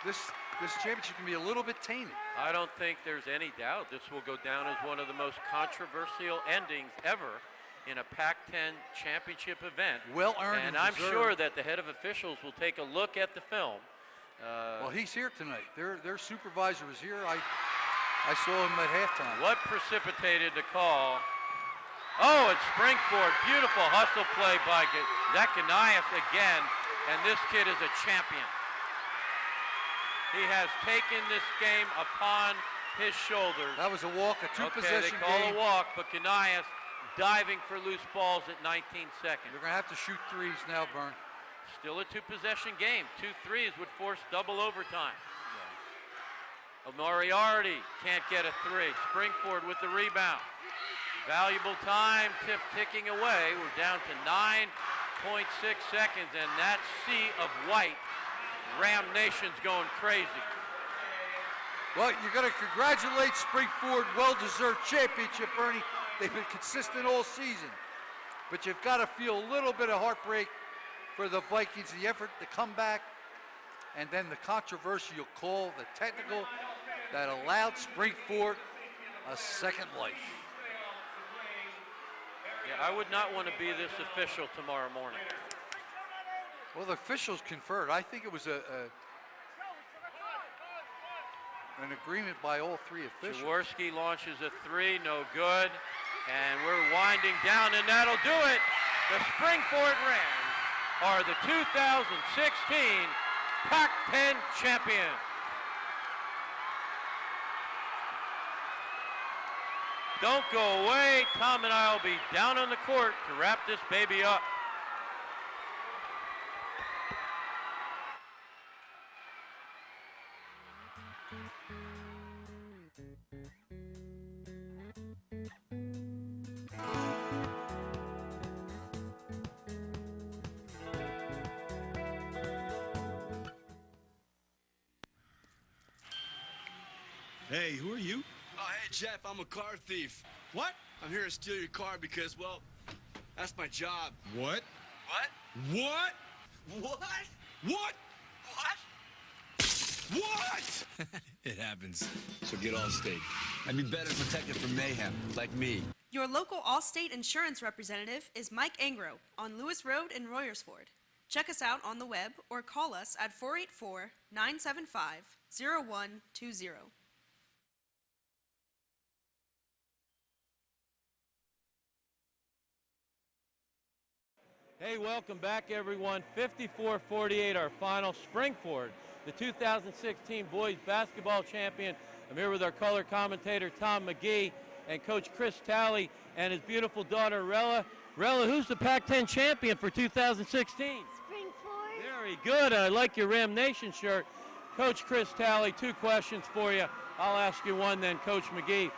Speaker 4: this championship can be a little bit tainted.
Speaker 9: I don't think there's any doubt this will go down as one of the most controversial endings ever in a Pac-10 championship event.
Speaker 4: Well earned
Speaker 9: and I'm sure that the head of officials will take a look at the film.
Speaker 4: Well, he's here tonight. Their supervisor was here. I saw him at halftime.
Speaker 9: What precipitated the call? Oh, it's Springford. Beautiful hustle play by Zach Ganias again, and this kid is a champion. He has taken this game upon his shoulders.
Speaker 4: That was a walk, a 2-possession game.
Speaker 9: Okay, they call a walk, but Ganias diving for loose balls at 19 seconds.
Speaker 4: They're going to have to shoot threes now, Bern.
Speaker 9: Still a 2-possession game. 2 threes would force double overtime. Moriarty can't get a 3. Springford with the rebound. Valuable time, ticking away. We're down to 9.6 seconds, and that sea of white, Ram Nation's going crazy.
Speaker 4: Well, you got to congratulate Springford, well-deserved championship, Bernie. They've been consistent all season. But you've got to feel a little bit of heartbreak for the Vikings, the effort, the comeback, and then the controversial call, the technical, that allowed Springford a second life.
Speaker 9: Yeah, I would not want to be this official tomorrow morning.
Speaker 4: Well, the officials conferred. I think it was an agreement by all three officials.
Speaker 9: Jaworski launches a three, no good. And we're winding down, and that'll do it. The Springford Rams are the 2016 PAC-10 champions. Don't go away. Tom and I will be down on the court to wrap this baby up.
Speaker 22: Hey, who are you?
Speaker 23: Oh, hey, Jeff, I'm a car thief.
Speaker 22: What?
Speaker 23: I'm here to steal your car because, well, that's my job.
Speaker 22: What?
Speaker 23: What?
Speaker 22: What?
Speaker 23: What?
Speaker 22: What?
Speaker 23: What?
Speaker 22: It happens.
Speaker 23: So get Allstate. I'd be better protected from mayhem, like me.
Speaker 24: Your local Allstate insurance representative is Mike Angro on Lewis Road in Royersford. Check us out on the web or call us at 484-975-0120.
Speaker 3: Hey, welcome back, everyone. 54-48, our final. Springford, the 2016 boys basketball champion. I'm here with our color commentator, Tom McGee, and Coach Chris Talley and his beautiful daughter, Rella. Rella, who's the Pac-10 champion for 2016?
Speaker 18: Springford.
Speaker 3: Very good. I like your Ram Nation shirt. Coach Chris Talley, two questions for you. I'll ask you one then, Coach McGee.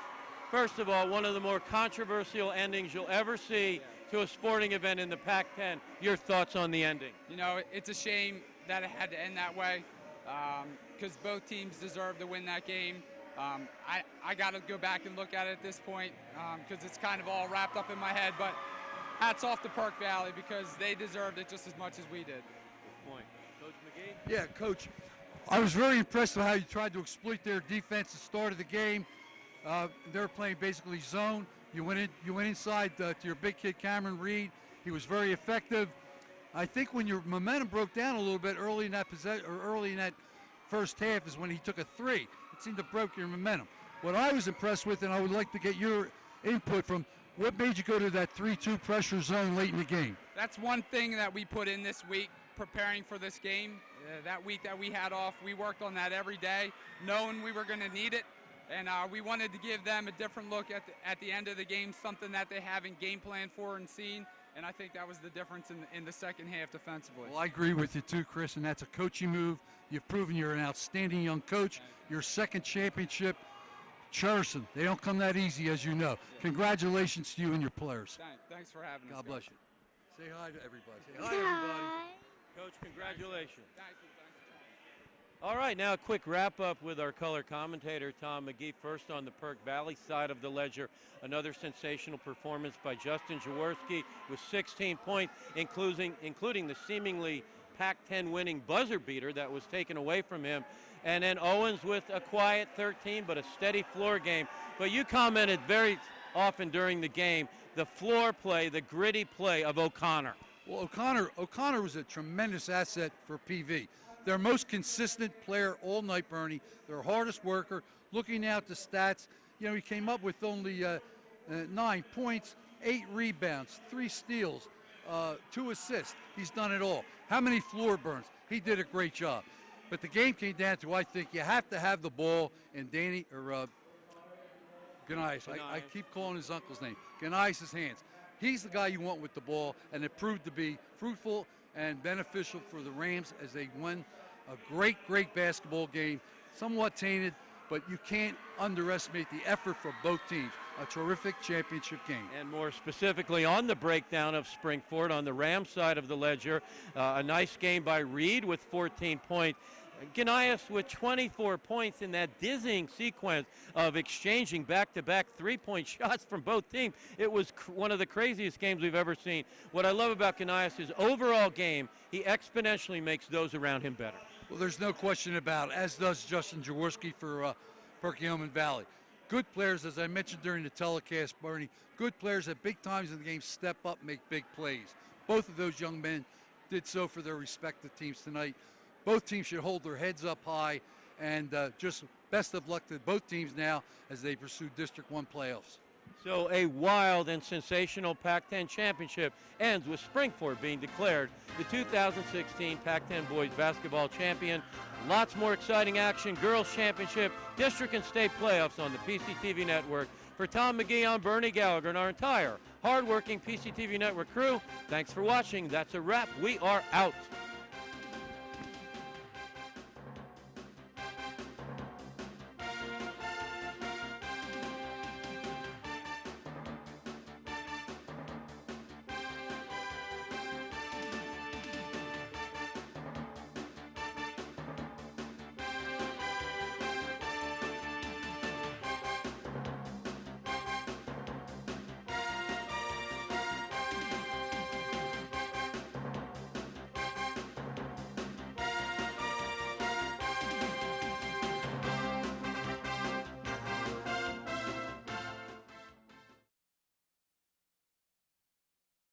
Speaker 3: First of all, one of the more controversial endings you'll ever see to a sporting event in the Pac-10. Your thoughts on the ending?
Speaker 12: You know, it's a shame that it had to end that way because both teams deserve to win that game. I got to go back and look at it at this point because it's kind of all wrapped up in my head. But hats off to Perk Valley because they deserved it just as much as we did.
Speaker 3: Good point. Coach McGee?
Speaker 4: Yeah, Coach, I was very impressed with how you tried to exploit their defense at the start of the game. They were playing basically zone. You went inside to your big kid, Cameron Reed. He was very effective. I think when your momentum broke down a little bit early in that first half is when he took a three. It seemed to broke your momentum. What I was impressed with, and I would like to get your input from, what made you go to that 3-2 pressure zone late in the game?
Speaker 12: That's one thing that we put in this week preparing for this game. That week that we had off, we worked on that every day, knowing we were going to need it. And we wanted to give them a different look at the end of the game, something that they haven't game planned for and seen. And I think that was the difference in the second half defensively.
Speaker 4: Well, I agree with you too, Chris, and that's a coaching move. You've proven you're an outstanding young coach. Your second championship, cherish them. They don't come that easy, as you know. Congratulations to you and your players.
Speaker 12: Thanks for having us.
Speaker 4: God bless you. Say hi to everybody. Say hi, everybody.
Speaker 3: Coach, congratulations. Thank you. All right, now a quick wrap-up with our color commentator, Tom McGee. First on the Perk Valley side of the ledger, another sensational performance by Justin Jaworski with 16 points, including the seemingly Pac-10 winning buzzer beater that was taken away from him. And then Owens with a quiet 13, but a steady floor game. But you commented very often during the game, the floor play, the gritty play of O'Connor.
Speaker 4: Well, O'Connor was a tremendous asset for PV. Their most consistent player all night, Bernie. Their hardest worker, looking out the stats. You know, he came up with only 9 points, 8 rebounds, 3 steals, 2 assists. He's done it all. How many floor burns? He did a great job. But the game came down to, I think, you have to have the ball in Ganias. I keep calling his uncle's name. Ganias' hands. He's the guy you want with the ball, and it proved to be fruitful and beneficial for the Rams as they won a great, great basketball game. Somewhat tainted, but you can't underestimate the effort for both teams. A terrific championship game.
Speaker 3: And more specifically on the breakdown of Springford on the Rams side of the ledger, a nice game by Reed with 14 points. Gnias with 24 points in that dizzying sequence of exchanging back-to-back three-point shots from both teams. It was one of the craziest games we've ever seen. What I love about Gnias is overall game, he exponentially makes those around him better.
Speaker 4: Well, there's no question about it, as does Justin Jaworski for Perkiomen Valley. Good players, as I mentioned during the telecast, Bernie, good players at big times in the game step up, make big plays. Both of those young men did so for their respective teams tonight. Both teams should hold their heads up high, and just best of luck to both teams now as they pursue District 1 playoffs.
Speaker 3: So a wild and sensational Pac-10 championship ends with Springford being declared the 2016 Pac-10 Boys Basketball Champion. Lots more exciting action, girls championship, district and state playoffs on the PCTV network. For Tom McGee, I'm Bernie Gallagher and our entire hard-working PCTV network crew. Thanks for watching. That's a wrap. We are out.